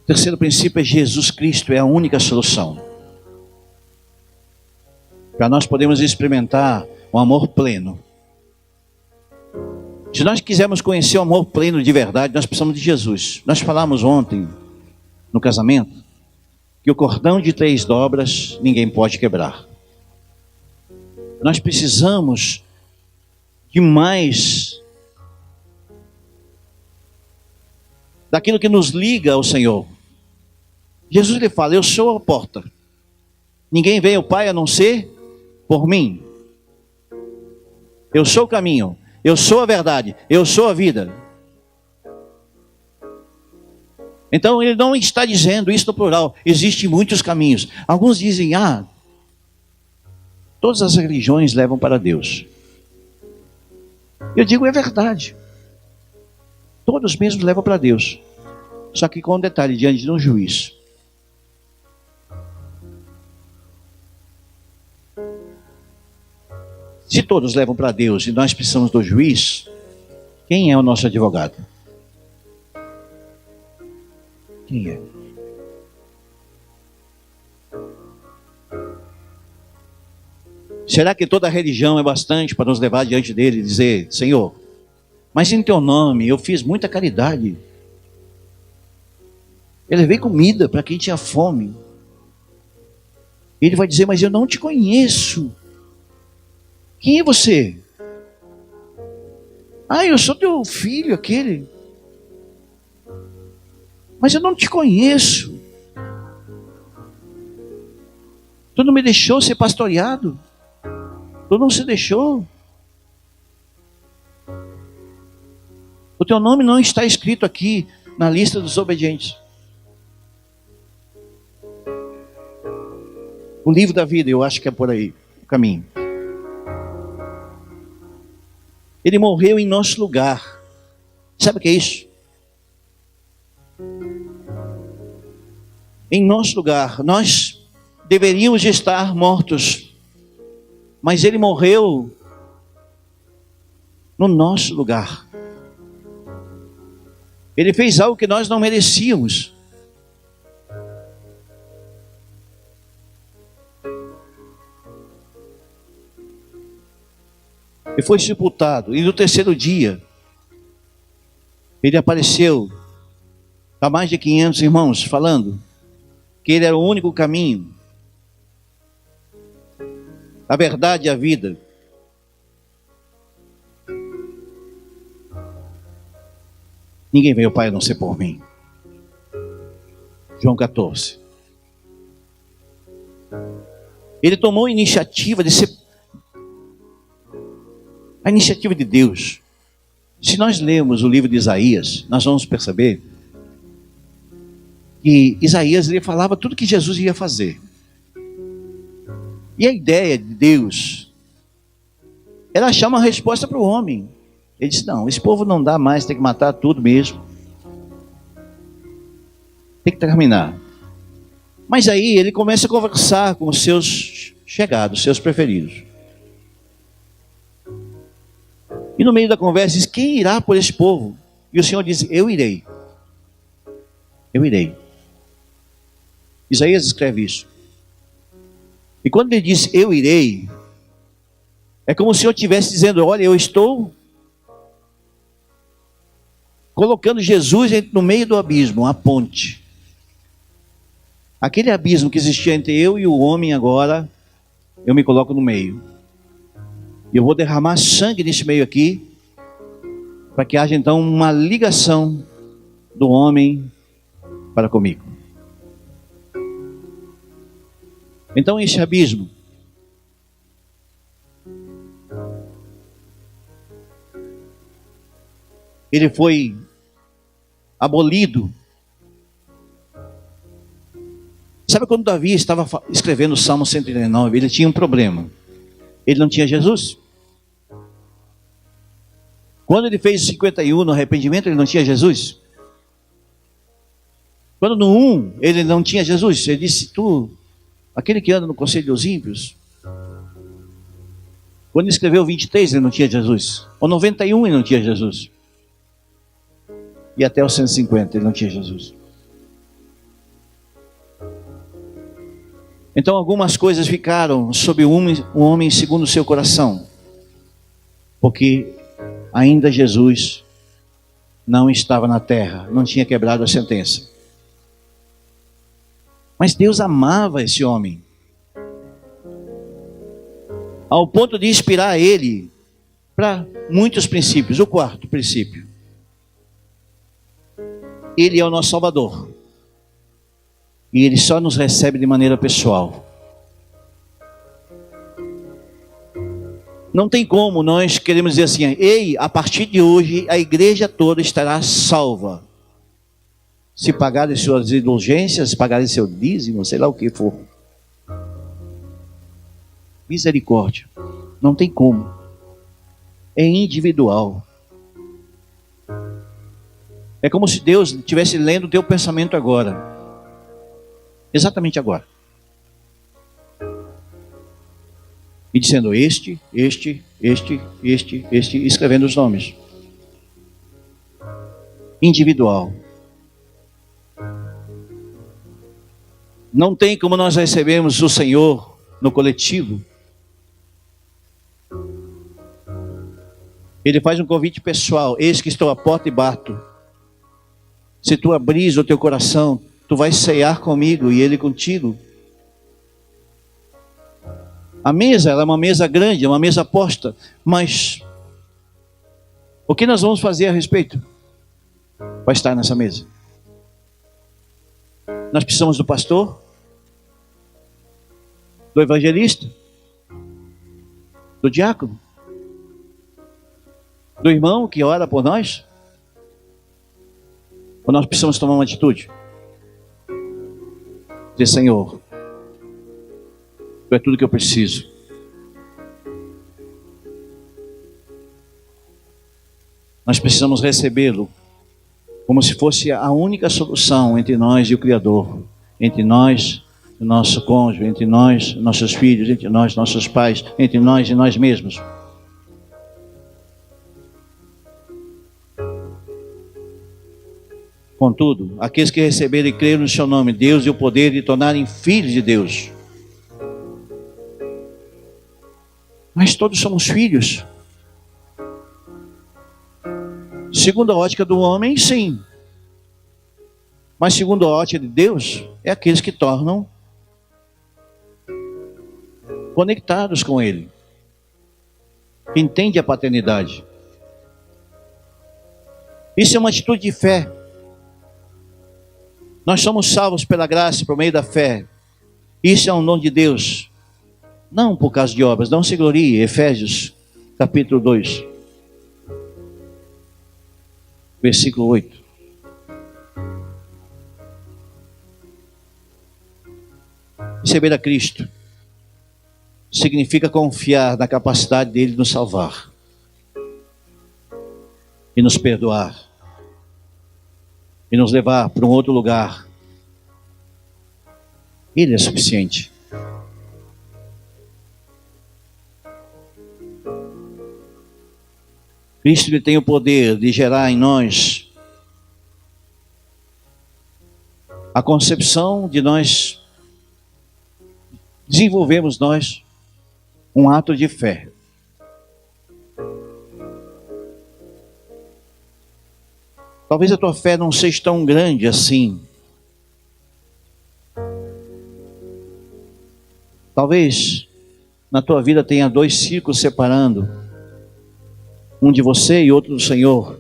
O terceiro princípio é Jesus Cristo, é a única solução. Para nós podermos experimentar o amor pleno. Se nós quisermos conhecer o amor pleno de verdade, nós precisamos de Jesus. Nós falamos ontem, no casamento, que o cordão de 3 dobras ninguém pode quebrar. Nós precisamos de mais daquilo que nos liga ao Senhor. Jesus lhe fala: eu sou a porta. Ninguém vem ao Pai a não ser por mim. Eu sou o caminho. Eu sou a verdade. Eu sou a vida. Então ele não está dizendo isso no plural. Existem muitos caminhos. Alguns dizem: todas as religiões levam para Deus. Eu digo, é verdade. Todos mesmos levam para Deus. Só que com um detalhe, diante de um juiz. Se todos levam para Deus e nós precisamos do juiz, quem é o nosso advogado? Quem é? Será que toda religião é bastante para nos levar diante dele e dizer: Senhor, mas em teu nome eu fiz muita caridade. Eu levei comida para quem tinha fome. Ele vai dizer: mas eu não te conheço. Quem é você? Eu sou teu filho aquele. Mas eu não te conheço. Tu não me deixou ser pastoreado. Tu não se deixou. O teu nome não está escrito aqui na lista dos obedientes. O livro da vida, eu acho que é por aí o caminho. Ele morreu em nosso lugar. Sabe o que é isso? Em nosso lugar. Nós deveríamos estar mortos. Mas ele morreu no nosso lugar. Ele fez algo que nós não merecíamos. Ele foi sepultado. E no terceiro dia, ele apareceu a mais de 500 irmãos, falando que ele era o único caminho, a verdade e a vida. Ninguém veio ao Pai a não ser por mim. João 14. Ele tomou a iniciativa de ser a iniciativa de Deus. Se nós lermos o livro de Isaías, nós vamos perceber E Isaías, ele falava tudo que Jesus ia fazer. E a ideia de Deus era achar uma resposta para o homem. Ele disse, não, esse povo não dá mais, tem que matar tudo mesmo. Tem que terminar. Mas aí ele começa a conversar com os seus chegados, seus preferidos. E no meio da conversa diz, quem irá por esse povo? E o Senhor diz, eu irei. Eu irei. Isaías escreve isso. E quando ele diz, eu irei, é como se o Senhor estivesse dizendo, olha, eu estou colocando Jesus no meio do abismo, a ponte. Aquele abismo que existia entre eu e o homem agora, eu me coloco no meio. E eu vou derramar sangue nesse meio aqui, para que haja então uma ligação do homem para comigo. Então esse abismo ele foi abolido. Sabe quando Davi estava escrevendo o Salmo 139, ele tinha um problema. Ele não tinha Jesus. Quando ele fez o 51 no arrependimento, ele não tinha Jesus. Quando no 1, ele não tinha Jesus. Ele disse, aquele que anda no conselho dos ímpios. Quando ele escreveu o 23, ele não tinha Jesus. O 91, ele não tinha Jesus. E até o 150, ele não tinha Jesus. Então algumas coisas ficaram sob o homem segundo o seu coração. Porque ainda Jesus não estava na terra, não tinha quebrado a sentença. Mas Deus amava esse homem, ao ponto de inspirar ele para muitos princípios. O quarto princípio, ele é o nosso Salvador, e ele só nos recebe de maneira pessoal. Não tem como nós queremos dizer assim, ei, a partir de hoje a igreja toda estará salva. Se pagarem suas indulgências, se pagarem seu dízimo, sei lá o que for. Misericórdia. Não tem como. É individual. É como se Deus estivesse lendo o teu pensamento agora. Exatamente agora. E dizendo este, escrevendo os nomes. Individual. Não tem como nós recebemos o Senhor no coletivo. Ele faz um convite pessoal. Eis que estou à porta e bato. Se tu abris o teu coração, tu vais cear comigo e ele contigo. A mesa, ela é uma mesa grande, é uma mesa posta. Mas o que nós vamos fazer a respeito? Vai estar nessa mesa. Nós precisamos do pastor, do evangelista, do diácono, do irmão que ora por nós. Ou nós precisamos tomar uma atitude? Dizer, Senhor, tu é tudo que eu preciso. Nós precisamos recebê-lo como se fosse a única solução entre nós e o Criador, entre nós e o nosso cônjuge, entre nós, nossos filhos, entre nós, nossos pais, entre nós e nós mesmos. Contudo, aqueles que receberem e creram no seu nome, Deus e o poder de tornarem filhos de Deus. Mas todos somos filhos. Segundo a ótica do homem, sim. Mas segundo a ótica de Deus, é aqueles que tornam conectados com Ele. Entende a paternidade. Isso é uma atitude de fé. Nós somos salvos pela graça, por meio da fé. Isso é um dom de Deus. Não por causa de obras, não se glorie. Efésios, capítulo 2. Versículo 8. Receber a Cristo significa confiar na capacidade dele de nos salvar e nos perdoar e nos levar para um outro lugar. Ele é suficiente. Cristo ele tem o poder de gerar em nós a concepção de nós desenvolvermos nós um ato de fé. Talvez a tua fé não seja tão grande assim. Talvez na tua vida tenha 2 círculos separando, um de você e outro do Senhor.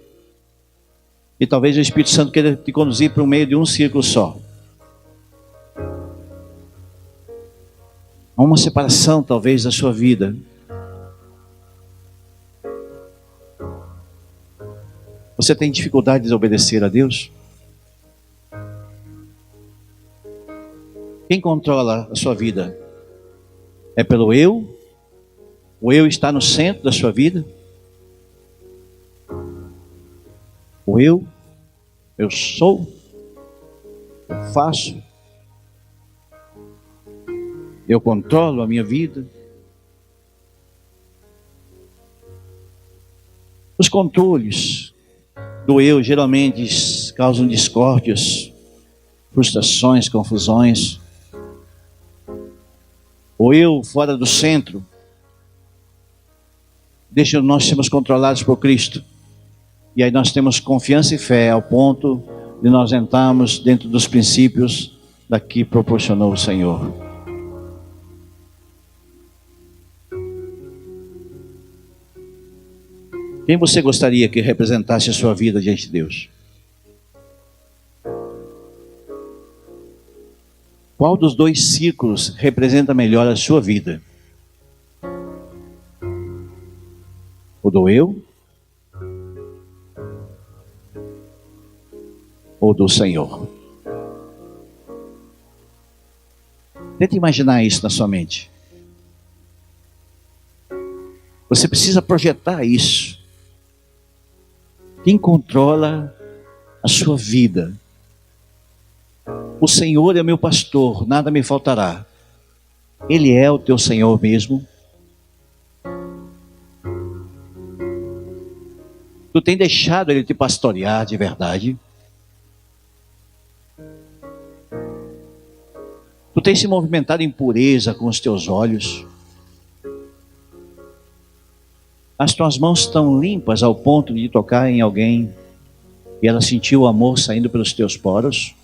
E talvez o Espírito Santo queira te conduzir para o meio de um círculo só. Há uma separação talvez da sua vida. Você tem dificuldade de obedecer a Deus? Quem controla a sua vida? É pelo eu? O eu está no centro da sua vida? O eu sou, eu faço, eu controlo a minha vida. Os controles do eu geralmente causam discórdias, frustrações, confusões. O eu fora do centro deixa nós sermos controlados por Cristo. E aí nós temos confiança e fé ao ponto de nós entrarmos dentro dos princípios da que proporcionou o Senhor. Quem você gostaria que representasse a sua vida diante de Deus? Qual dos 2 círculos representa melhor a sua vida? O do eu? Ou do Senhor? Tenta imaginar isso na sua mente. Você precisa projetar isso. Quem controla a sua vida? O Senhor é meu pastor, nada me faltará. Ele é o teu Senhor mesmo? Tu tem deixado Ele te pastorear de verdade? Tu tem se movimentado em pureza com os teus olhos? As tuas mãos estão limpas ao ponto de tocar em alguém e ela sentiu o amor saindo pelos teus poros?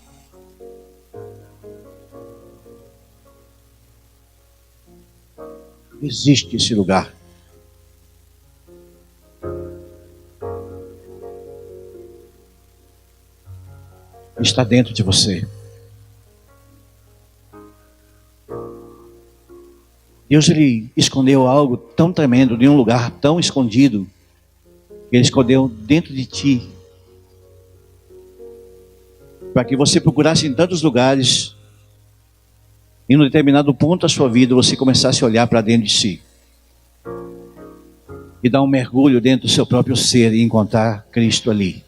Existe esse lugar. Está dentro de você. Deus ele escondeu algo tão tremendo em um lugar tão escondido que Ele escondeu dentro de ti para que você procurasse em tantos lugares e em um determinado ponto da sua vida você começasse a olhar para dentro de si e dar um mergulho dentro do seu próprio ser e encontrar Cristo ali.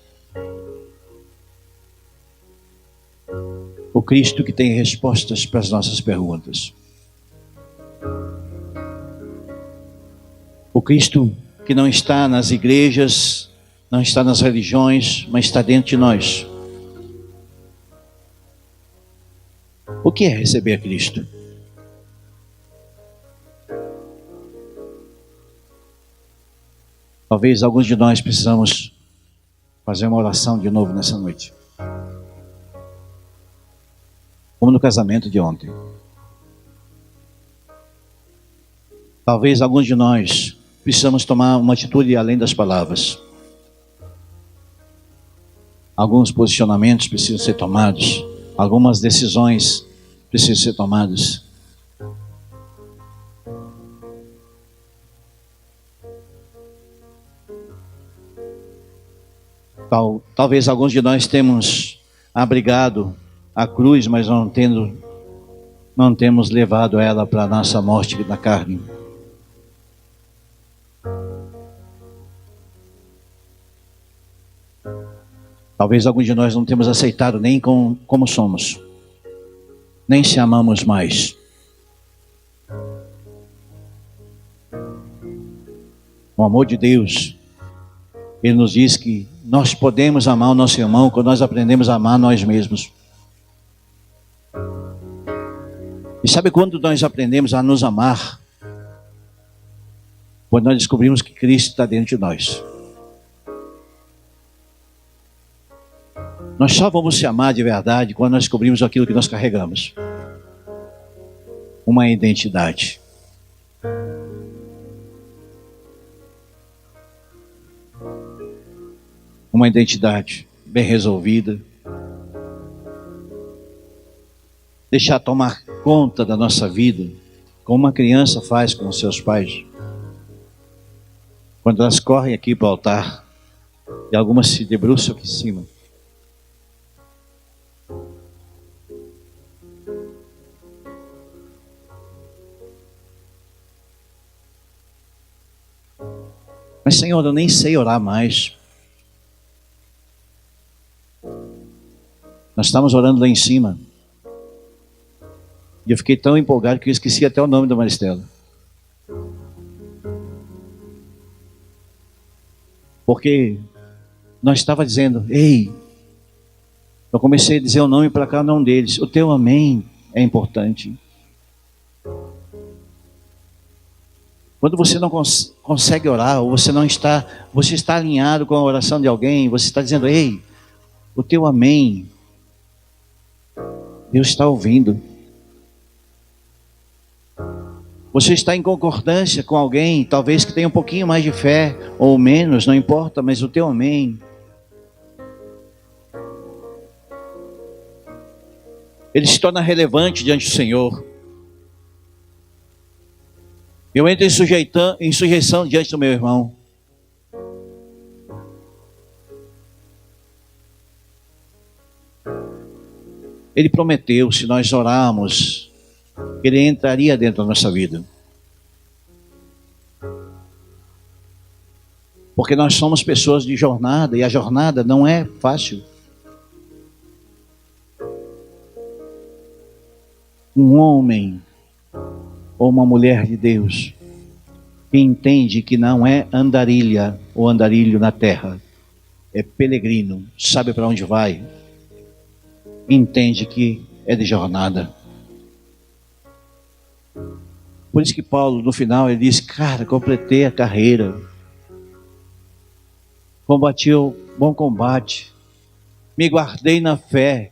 O Cristo que tem respostas para as nossas perguntas. O Cristo que não está nas igrejas, não está nas religiões, mas está dentro de nós. O que é receber a Cristo? Talvez alguns de nós precisamos fazer uma oração de novo nessa noite. Como no casamento de ontem. Talvez alguns de nós precisamos tomar uma atitude além das palavras. Alguns posicionamentos precisam ser tomados. Algumas decisões precisam ser tomadas. Talvez alguns de nós temos abrigado a cruz, mas não tendo não temos levado ela para a nossa morte na carne. Talvez alguns de nós não temos aceitado nem como somos, nem se amamos mais. O amor de Deus, Ele nos diz que nós podemos amar o nosso irmão quando nós aprendemos a amar nós mesmos. E sabe quando nós aprendemos a nos amar? Quando nós descobrimos que Cristo está dentro de nós. Nós só vamos se amar de verdade quando nós descobrimos aquilo que nós carregamos. Uma identidade. Uma identidade bem resolvida. Deixar tomar conta da nossa vida, como uma criança faz com os seus pais. Quando elas correm aqui para o altar, e algumas se debruçam aqui em cima. Mas, Senhor, eu nem sei orar mais. Nós estávamos orando lá em cima. E eu fiquei tão empolgado que eu esqueci até o nome da Maristela. Porque nós estávamos dizendo, ei, eu comecei a dizer o nome para cada um deles. O teu amém é importante. Quando você não consegue orar, ou você está alinhado com a oração de alguém, você está dizendo, ei, o teu amém, Deus está ouvindo. Você está em concordância com alguém, talvez que tenha um pouquinho mais de fé, ou menos, não importa, mas o teu amém. Ele se torna relevante diante do Senhor. Eu entro em sujeição diante do meu irmão. Ele prometeu, se nós orarmos, que Ele entraria dentro da nossa vida. Porque nós somos pessoas de jornada, e a jornada não é fácil. Um homem ou uma mulher de Deus que entende que não é andarilha ou andarilho na terra, é peregrino, sabe para onde vai, entende que é de jornada. Por isso que Paulo, no final, ele diz, cara, completei a carreira, combati o bom combate, me guardei na fé,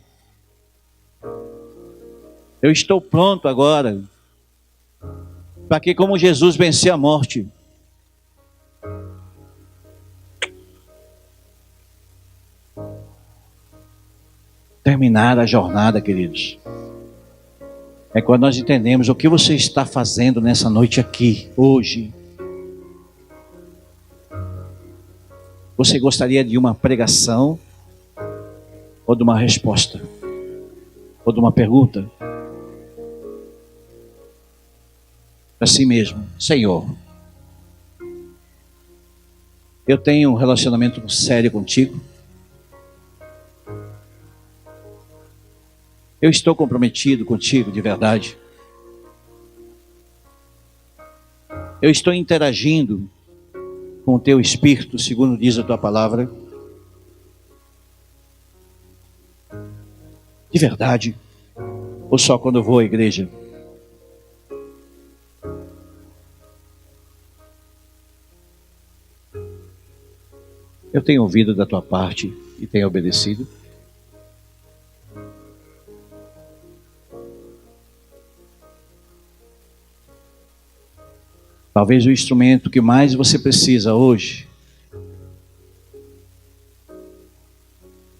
eu estou pronto agora, para que, como Jesus venceu a morte, terminar a jornada, queridos. É quando nós entendemos o que você está fazendo nessa noite aqui, hoje. Você gostaria de uma pregação? Ou de uma resposta? Ou de uma pergunta? Para si mesmo, Senhor, eu tenho um relacionamento sério contigo. Eu estou comprometido contigo de verdade. Eu estou interagindo com o teu Espírito, segundo diz a tua palavra. De verdade. Ou só quando eu vou à igreja? Eu tenho ouvido da tua parte e tenho obedecido. Talvez o instrumento que mais você precisa hoje,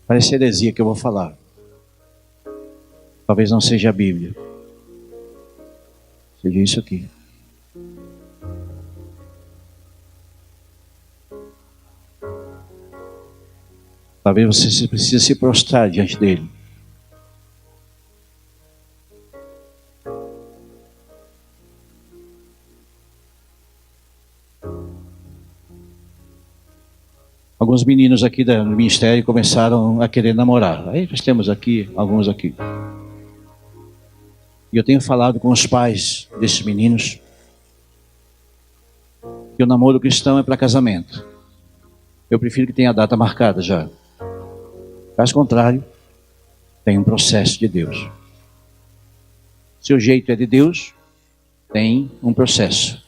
parece heresia que eu vou falar, talvez não seja a Bíblia, seja isso aqui. Talvez você precise se prostrar diante dele. Alguns meninos aqui do ministério começaram a querer namorar. Aí nós temos aqui, alguns aqui. E eu tenho falado com os pais desses meninos que o namoro cristão é para casamento. Eu prefiro que tenha a data marcada já. Caso contrário, tem um processo de Deus. Se o jeito é de Deus, tem um processo.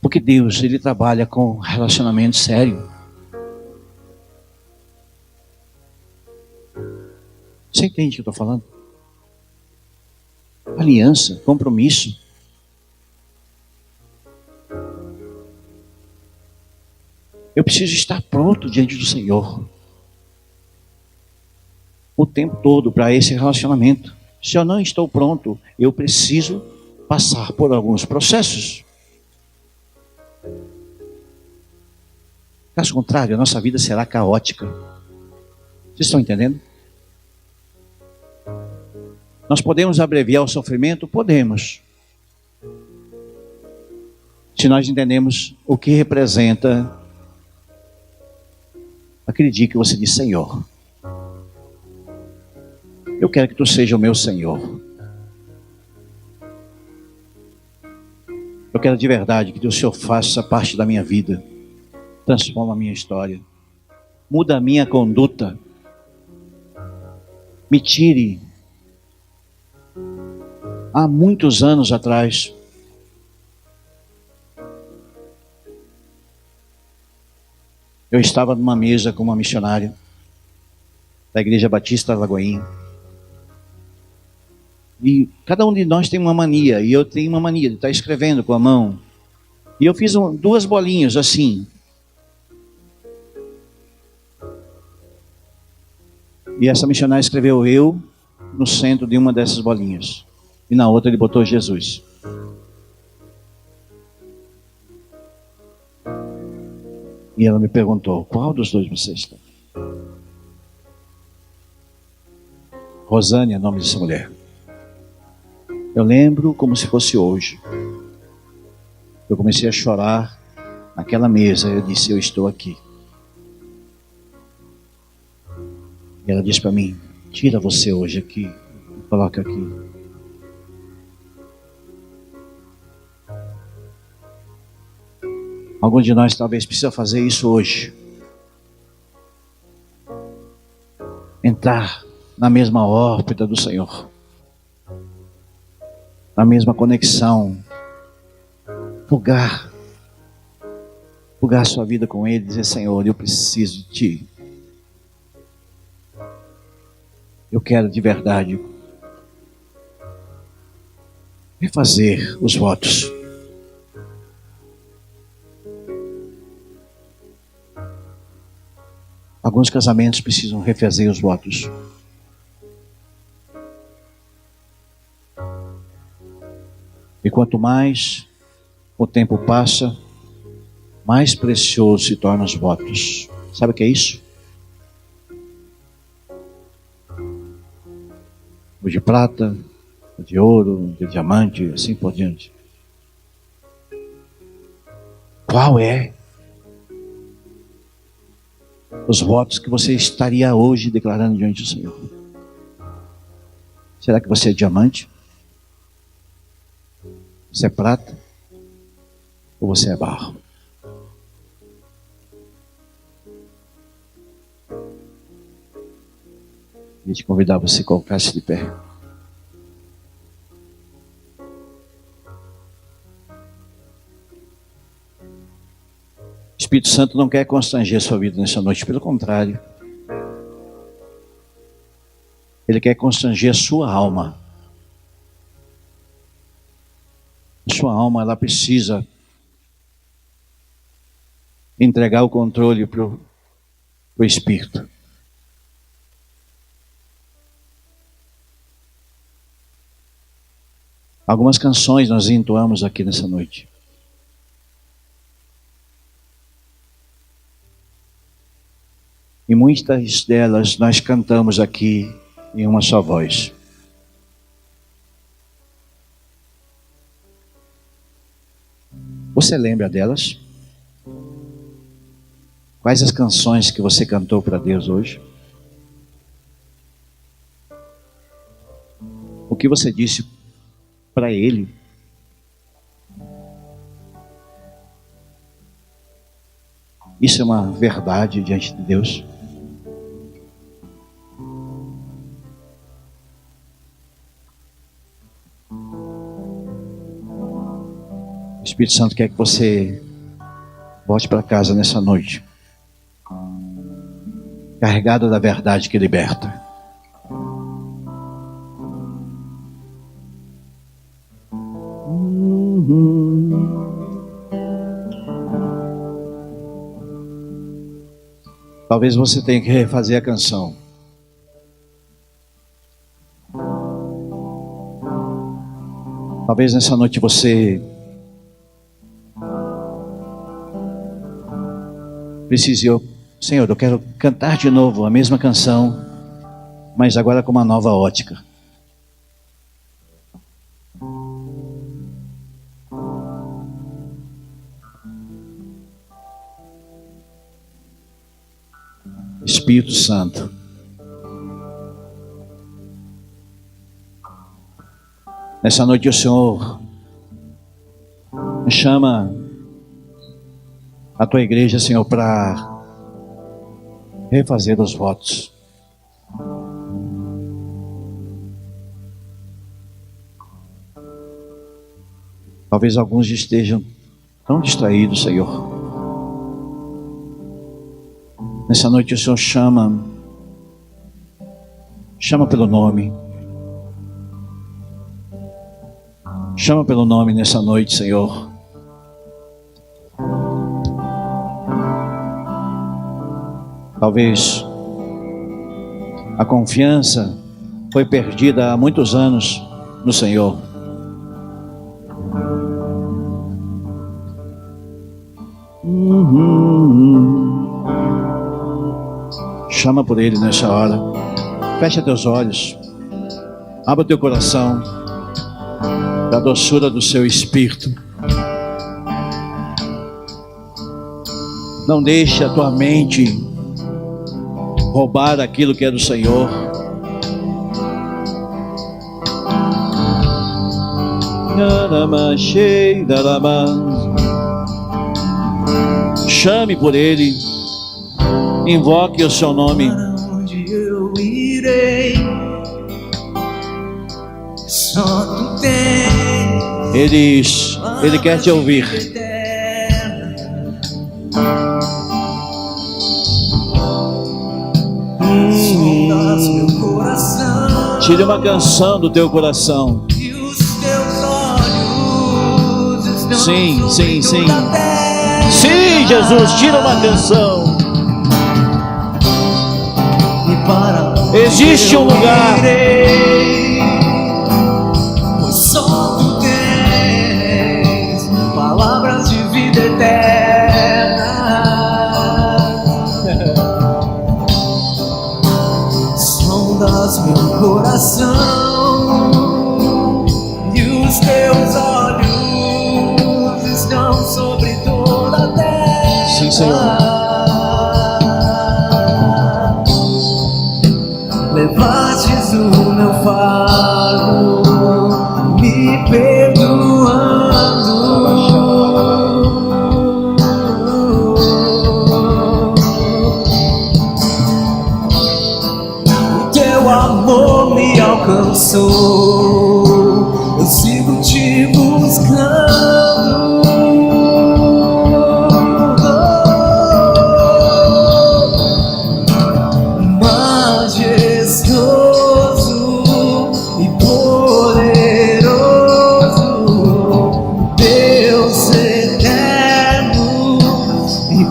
Porque Deus, Ele trabalha com relacionamento sério. Você entende o que eu estou falando? Aliança, compromisso. Eu preciso estar pronto diante do Senhor o tempo todo para esse relacionamento. Se eu não estou pronto, eu preciso passar por alguns processos. Caso contrário, a nossa vida será caótica. Vocês estão entendendo? Nós podemos abreviar o sofrimento? Podemos. Se nós entendemos o que representa aquele dia que você diz: Senhor, eu quero que Tu seja o meu Senhor. Eu quero de verdade que o Senhor faça parte da minha vida. Transforma a minha história. Muda a minha conduta. Me tire. Há muitos anos atrás, eu estava numa mesa com uma missionária da Igreja Batista Lagoinha. E cada um de nós tem uma mania, e eu tenho uma mania de estar escrevendo com a mão. E eu fiz duas bolinhas assim. E essa missionária escreveu eu no centro de uma dessas bolinhas. E na outra ele botou Jesus. E ela me perguntou: qual dos dois você está? Rosane é o nome dessa mulher. Eu lembro como se fosse hoje. Eu comecei a chorar naquela mesa. Eu disse: eu estou aqui. E ela disse para mim: tira você hoje aqui, coloca aqui. Algum de nós talvez precisa fazer isso hoje. Entrar na mesma órbita do Senhor. Na mesma conexão. Fugar sua vida com Ele, dizer: Senhor, eu preciso de Ti. Eu quero de verdade refazer os votos. Alguns casamentos precisam refazer os votos. E quanto mais o tempo passa, mais precioso se tornam os votos. Sabe o que é isso? O de prata, o de ouro, o de diamante, assim por diante. Qual é os votos que você estaria hoje declarando diante do Senhor? Será que você é diamante? Você é prata? Ou você é barro? Queria te convidar para você colocar-se de pé. O Espírito Santo não quer constranger a sua vida nessa noite, pelo contrário. Ele quer constranger a sua alma. A sua alma, ela precisa entregar o controle para o Espírito. Algumas canções nós entoamos aqui nessa noite. E muitas delas nós cantamos aqui em uma só voz. Você lembra delas? Quais as canções que você cantou para Deus hoje? O que você disse para Ele? Isso é uma verdade diante de Deus? O Espírito Santo quer que você volte para casa nessa noite, carregado da verdade que liberta. Talvez você tenha que refazer a canção. Talvez nessa noite você precise, Senhor, eu quero cantar de novo a mesma canção, mas agora com uma nova ótica. Espírito Santo, nessa noite o Senhor chama a tua igreja, Senhor, para refazer os votos. Talvez alguns estejam tão distraídos, Senhor. Nessa noite o Senhor chama pelo nome. Chama pelo nome nessa noite, Senhor. Talvez a confiança foi perdida há muitos anos no Senhor. Chama por Ele nessa hora. Fecha teus olhos. Abra teu coração da doçura do seu espírito. Não deixe a tua mente roubar aquilo que é do Senhor. Chame por Ele. Invoque o seu nome. Para onde eu irei? Só tu tens. Ele quer te ouvir. Sondas meu coração. Tire uma canção do teu coração. E os teus olhos estão Sim, sim, sobre sim. toda a terra. Sim, Jesus, tira uma canção. E para onde Existe um eu lugar. irei? Pois só tu tens palavras de vida eterna. Sondas meu coração e os teus olhos estão sobre toda a terra. Sim, Senhor. Levastes o meu fardo, me perdoando. O teu amor me alcançou, eu sigo te buscando.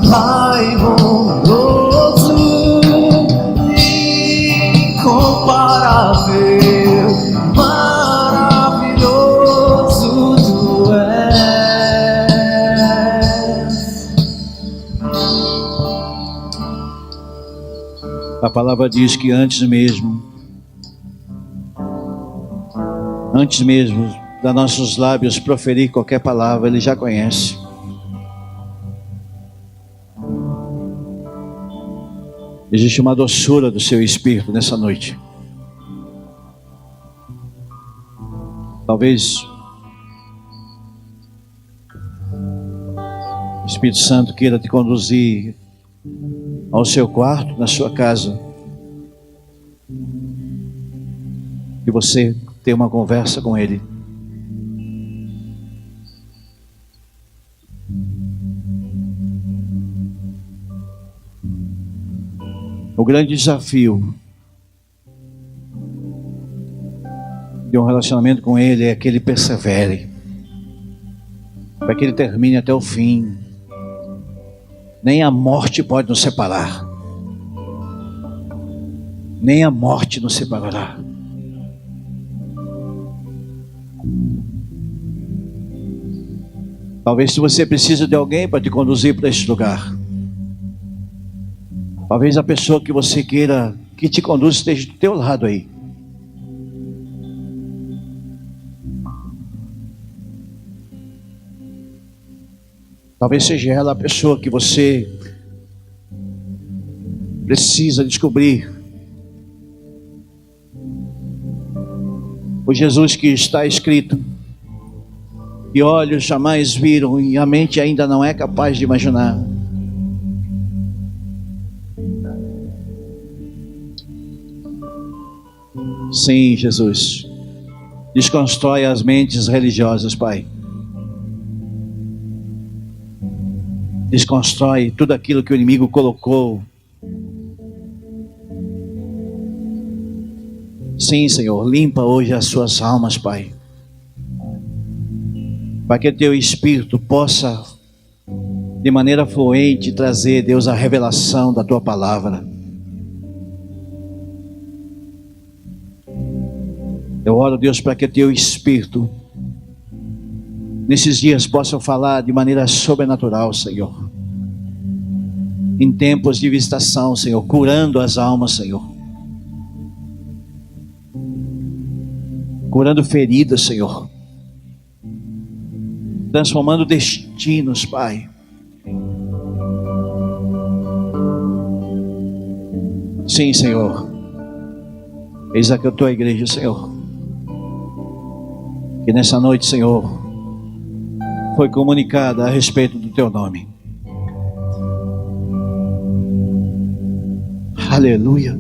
Pai bondoso, incomparável, maravilhoso tu és. A palavra diz que antes mesmo da nossos lábios proferir qualquer palavra, Ele já conhece. Existe uma doçura do seu espírito nessa noite. Talvez o Espírito Santo queira te conduzir ao seu quarto, na sua casa, e você ter uma conversa com Ele. O grande desafio de um relacionamento com Ele é que Ele persevere, para que Ele termine até o fim. Nem a morte pode nos separar. Nem a morte nos separará. Talvez se você precisa de alguém para te conduzir para esse lugar. Talvez a pessoa que você queira que te conduza esteja do teu lado aí. Talvez seja ela a pessoa que você precisa descobrir. O Jesus que está escrito, que olhos jamais viram e a mente ainda não é capaz de imaginar. Sim, Jesus, desconstrói as mentes religiosas, Pai. Desconstrói tudo aquilo que o inimigo colocou. Sim, Senhor, limpa hoje as suas almas, Pai, para que teu Espírito possa, de maneira fluente, trazer, Deus, a revelação da tua palavra. Eu oro, Deus, para que teu Espírito nesses dias possa falar de maneira sobrenatural, Senhor, em tempos de visitação, Senhor, curando as almas, Senhor, curando feridas, Senhor, transformando destinos, Pai. Sim, Senhor, eis aqui a tua igreja, Senhor, que nessa noite, Senhor, foi comunicada a respeito do teu nome. Aleluia.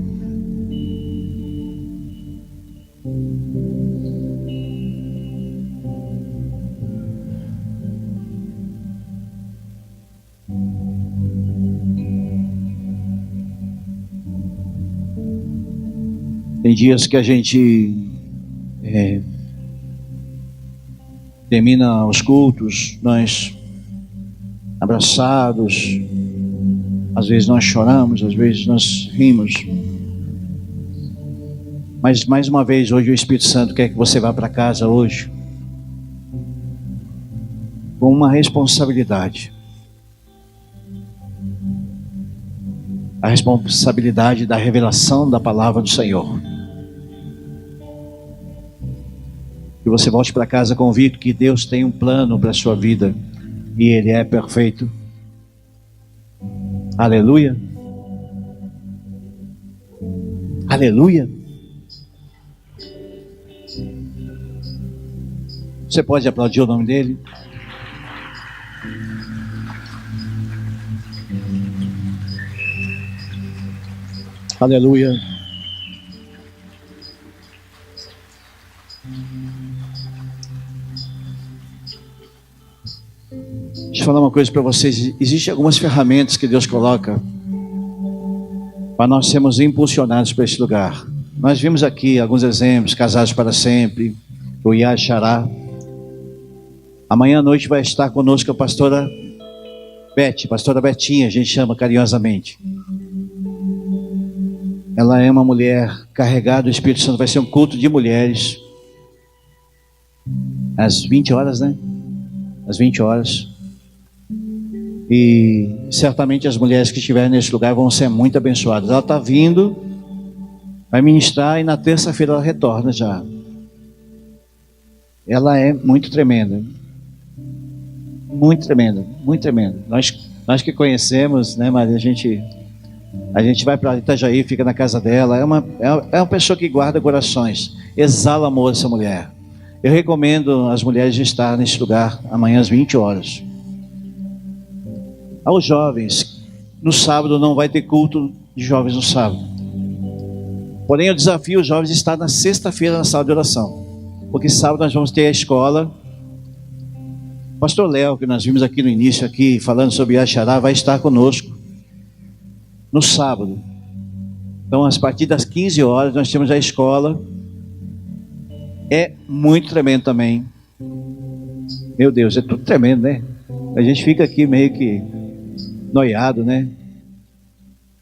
Tem dias que a gente termina os cultos, nós abraçados, às vezes nós choramos, às vezes nós rimos, mas mais uma vez hoje o Espírito Santo quer que você vá para casa hoje com uma responsabilidade, a responsabilidade da revelação da palavra do Senhor. Que você volte para casa convicto que Deus tem um plano para a sua vida e Ele é perfeito. Aleluia. Aleluia. Você pode aplaudir o nome dEle? Aleluia. Deixa eu falar uma coisa para vocês. Existem algumas ferramentas que Deus coloca para nós sermos impulsionados para esse lugar. Nós vimos aqui alguns exemplos: Casados para Sempre, o Yad Chará. Amanhã à noite vai estar conosco a pastora Betinha, a gente chama carinhosamente. Ela é uma mulher carregada do Espírito Santo. Vai ser um culto de mulheres às 20 horas, né? Às 20 horas. E certamente as mulheres que estiverem nesse lugar vão ser muito abençoadas. Ela está vindo, vai ministrar e na terça-feira ela retorna já. Ela é muito tremenda. Muito tremenda, muito tremenda. Nós que conhecemos, né, Maria, a gente A gente vai para Itajaí, fica na casa dela. É uma pessoa que guarda corações. Exala amor essa mulher. Eu recomendo as mulheres estar nesse lugar amanhã às 20 horas. Aos jovens, no sábado não vai ter culto de jovens no sábado. Porém, eu desafio os jovens a estar na sexta-feira na sala de oração. Porque sábado nós vamos ter a escola. Pastor Léo, que nós vimos aqui no início, aqui falando sobre Achará, vai estar conosco no sábado. Então, a partir das 15 horas, nós temos a escola. É muito tremendo também. Meu Deus, é tudo tremendo, né? A gente fica aqui meio que noiado, né?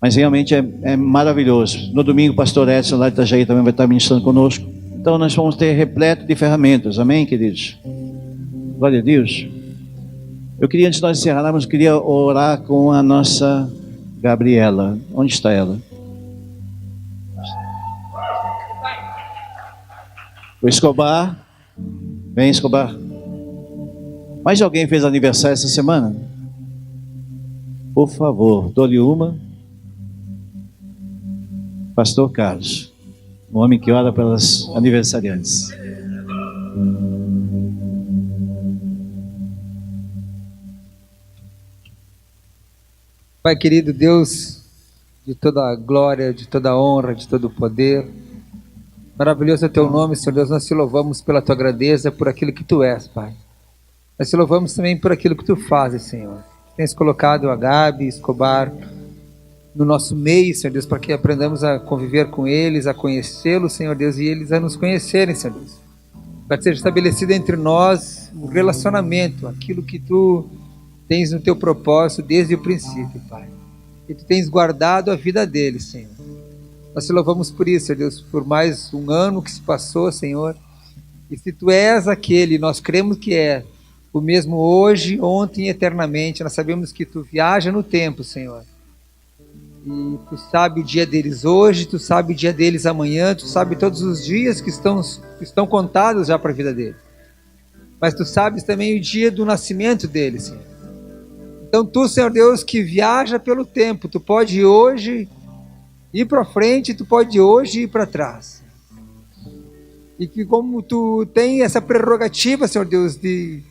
Mas realmente é maravilhoso. No domingo, o pastor Edson lá de Itajaí também vai estar ministrando conosco. Então, nós vamos ter repleto de ferramentas. Amém, queridos? Glória a Deus. Eu queria, antes de nós encerrarmos, queria orar com a nossa Gabriela. Onde está ela? O Escobar. Vem, Escobar. Mais alguém fez aniversário essa semana? Por favor, dou-lhe uma. Pastor Carlos, um homem que ora pelas aniversariantes. Pai querido, Deus de toda a glória, de toda a honra, de todo o poder, maravilhoso é o teu nome, Senhor Deus. Nós te louvamos pela tua grandeza, por aquilo que tu és, Pai. Nós te louvamos também por aquilo que tu fazes, Senhor. Tens colocado a Gabi, Escobar no nosso meio, Senhor Deus, para que aprendamos a conviver com eles, a conhecê-los, Senhor Deus, e eles a nos conhecerem, Senhor Deus. Para que seja estabelecido entre nós um relacionamento, aquilo que tu tens no teu propósito desde o princípio, Pai. E tu tens guardado a vida deles, Senhor. Nós te louvamos por isso, Senhor Deus, por mais um ano que se passou, Senhor. E se tu és aquele, nós cremos que é o mesmo hoje, ontem e eternamente. Nós sabemos que tu viaja no tempo, Senhor. E tu sabe o dia deles hoje, tu sabe o dia deles amanhã, tu sabe todos os dias que estão contados já para a vida deles. Mas tu sabes também o dia do nascimento deles, Senhor. Então tu, Senhor Deus, que viaja pelo tempo, tu pode hoje ir para frente, tu pode hoje ir para trás. E que como tu tem essa prerrogativa, Senhor Deus, de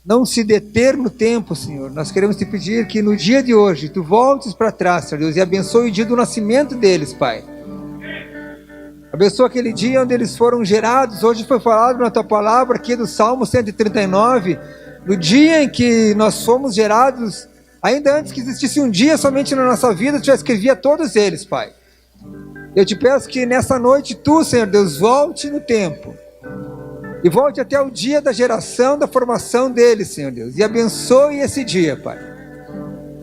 não se deter no tempo, Senhor, nós queremos te pedir que no dia de hoje tu voltes para trás, Senhor Deus, e abençoe o dia do nascimento deles, Pai. Abençoa aquele dia onde eles foram gerados. Hoje foi falado na tua palavra aqui do Salmo 139, no dia em que nós fomos gerados, ainda antes que existisse um dia somente na nossa vida, tu já escrevia todos eles, Pai. Eu te peço que nessa noite tu, Senhor Deus, volte no tempo e volte até o dia da geração, da formação deles, Senhor Deus, e abençoe esse dia, Pai,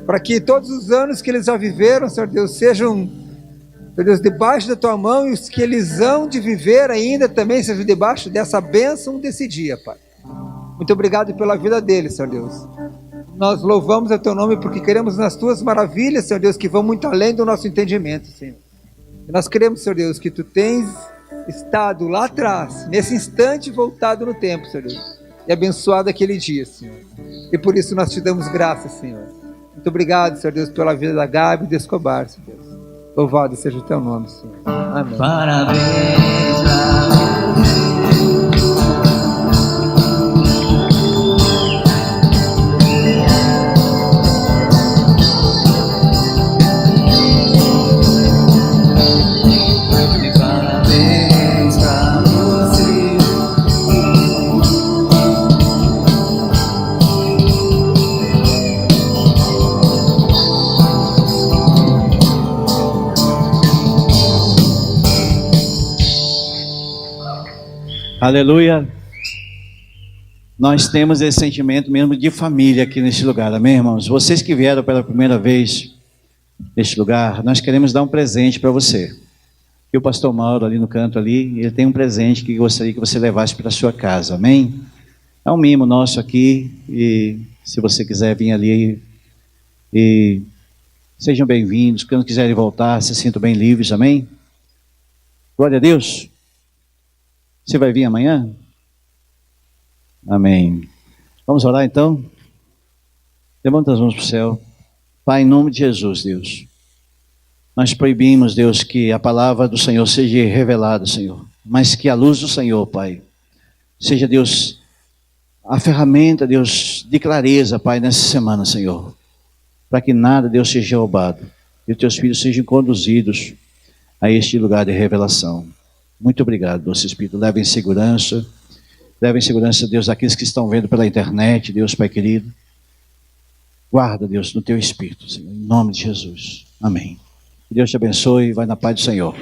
para que todos os anos que eles já viveram, Senhor Deus, sejam, Senhor Deus, debaixo da tua mão, e os que eles hão de viver ainda também sejam debaixo dessa bênção desse dia, Pai. Muito obrigado pela vida deles, Senhor Deus. Nós louvamos o teu nome porque queremos nas tuas maravilhas, Senhor Deus, que vão muito além do nosso entendimento, Senhor. E nós queremos, Senhor Deus, que tu tens estado lá atrás, nesse instante voltado no tempo, Senhor Deus, e abençoado aquele dia, Senhor. E por isso nós te damos graças, Senhor. Muito obrigado, Senhor Deus, pela vida da Gabi e do Escobar, Senhor Deus. Louvado seja o teu nome, Senhor. Amém. Parabéns pra você. Aleluia. Nós temos esse sentimento mesmo de família aqui nesse lugar, amém, irmãos? Vocês que vieram pela primeira vez neste lugar, nós queremos dar um presente para você. E o pastor Mauro ali no canto ali, ele tem um presente que gostaria que você levasse para a sua casa, amém? É um mimo nosso aqui, e se você quiser vir ali, e sejam bem-vindos. Quando quiserem voltar, se sintam bem livres, amém? Glória a Deus. Você vai vir amanhã? Amém. Vamos orar então? Levanta as mãos para o céu. Pai, em nome de Jesus, Deus. Nós proibimos, Deus, que a palavra do Senhor seja revelada, Senhor. Mas que a luz do Senhor, Pai, seja, Deus, a ferramenta, Deus, de clareza, Pai, nessa semana, Senhor. Para que nada, Deus, seja roubado. E os teus filhos sejam conduzidos a este lugar de revelação. Muito obrigado, doce Espírito. Leva em segurança, Deus, aqueles que estão vendo pela internet, Deus, Pai querido. Guarda, Deus, no teu Espírito, Senhor, em nome de Jesus. Amém. Que Deus te abençoe e vai na paz do Senhor.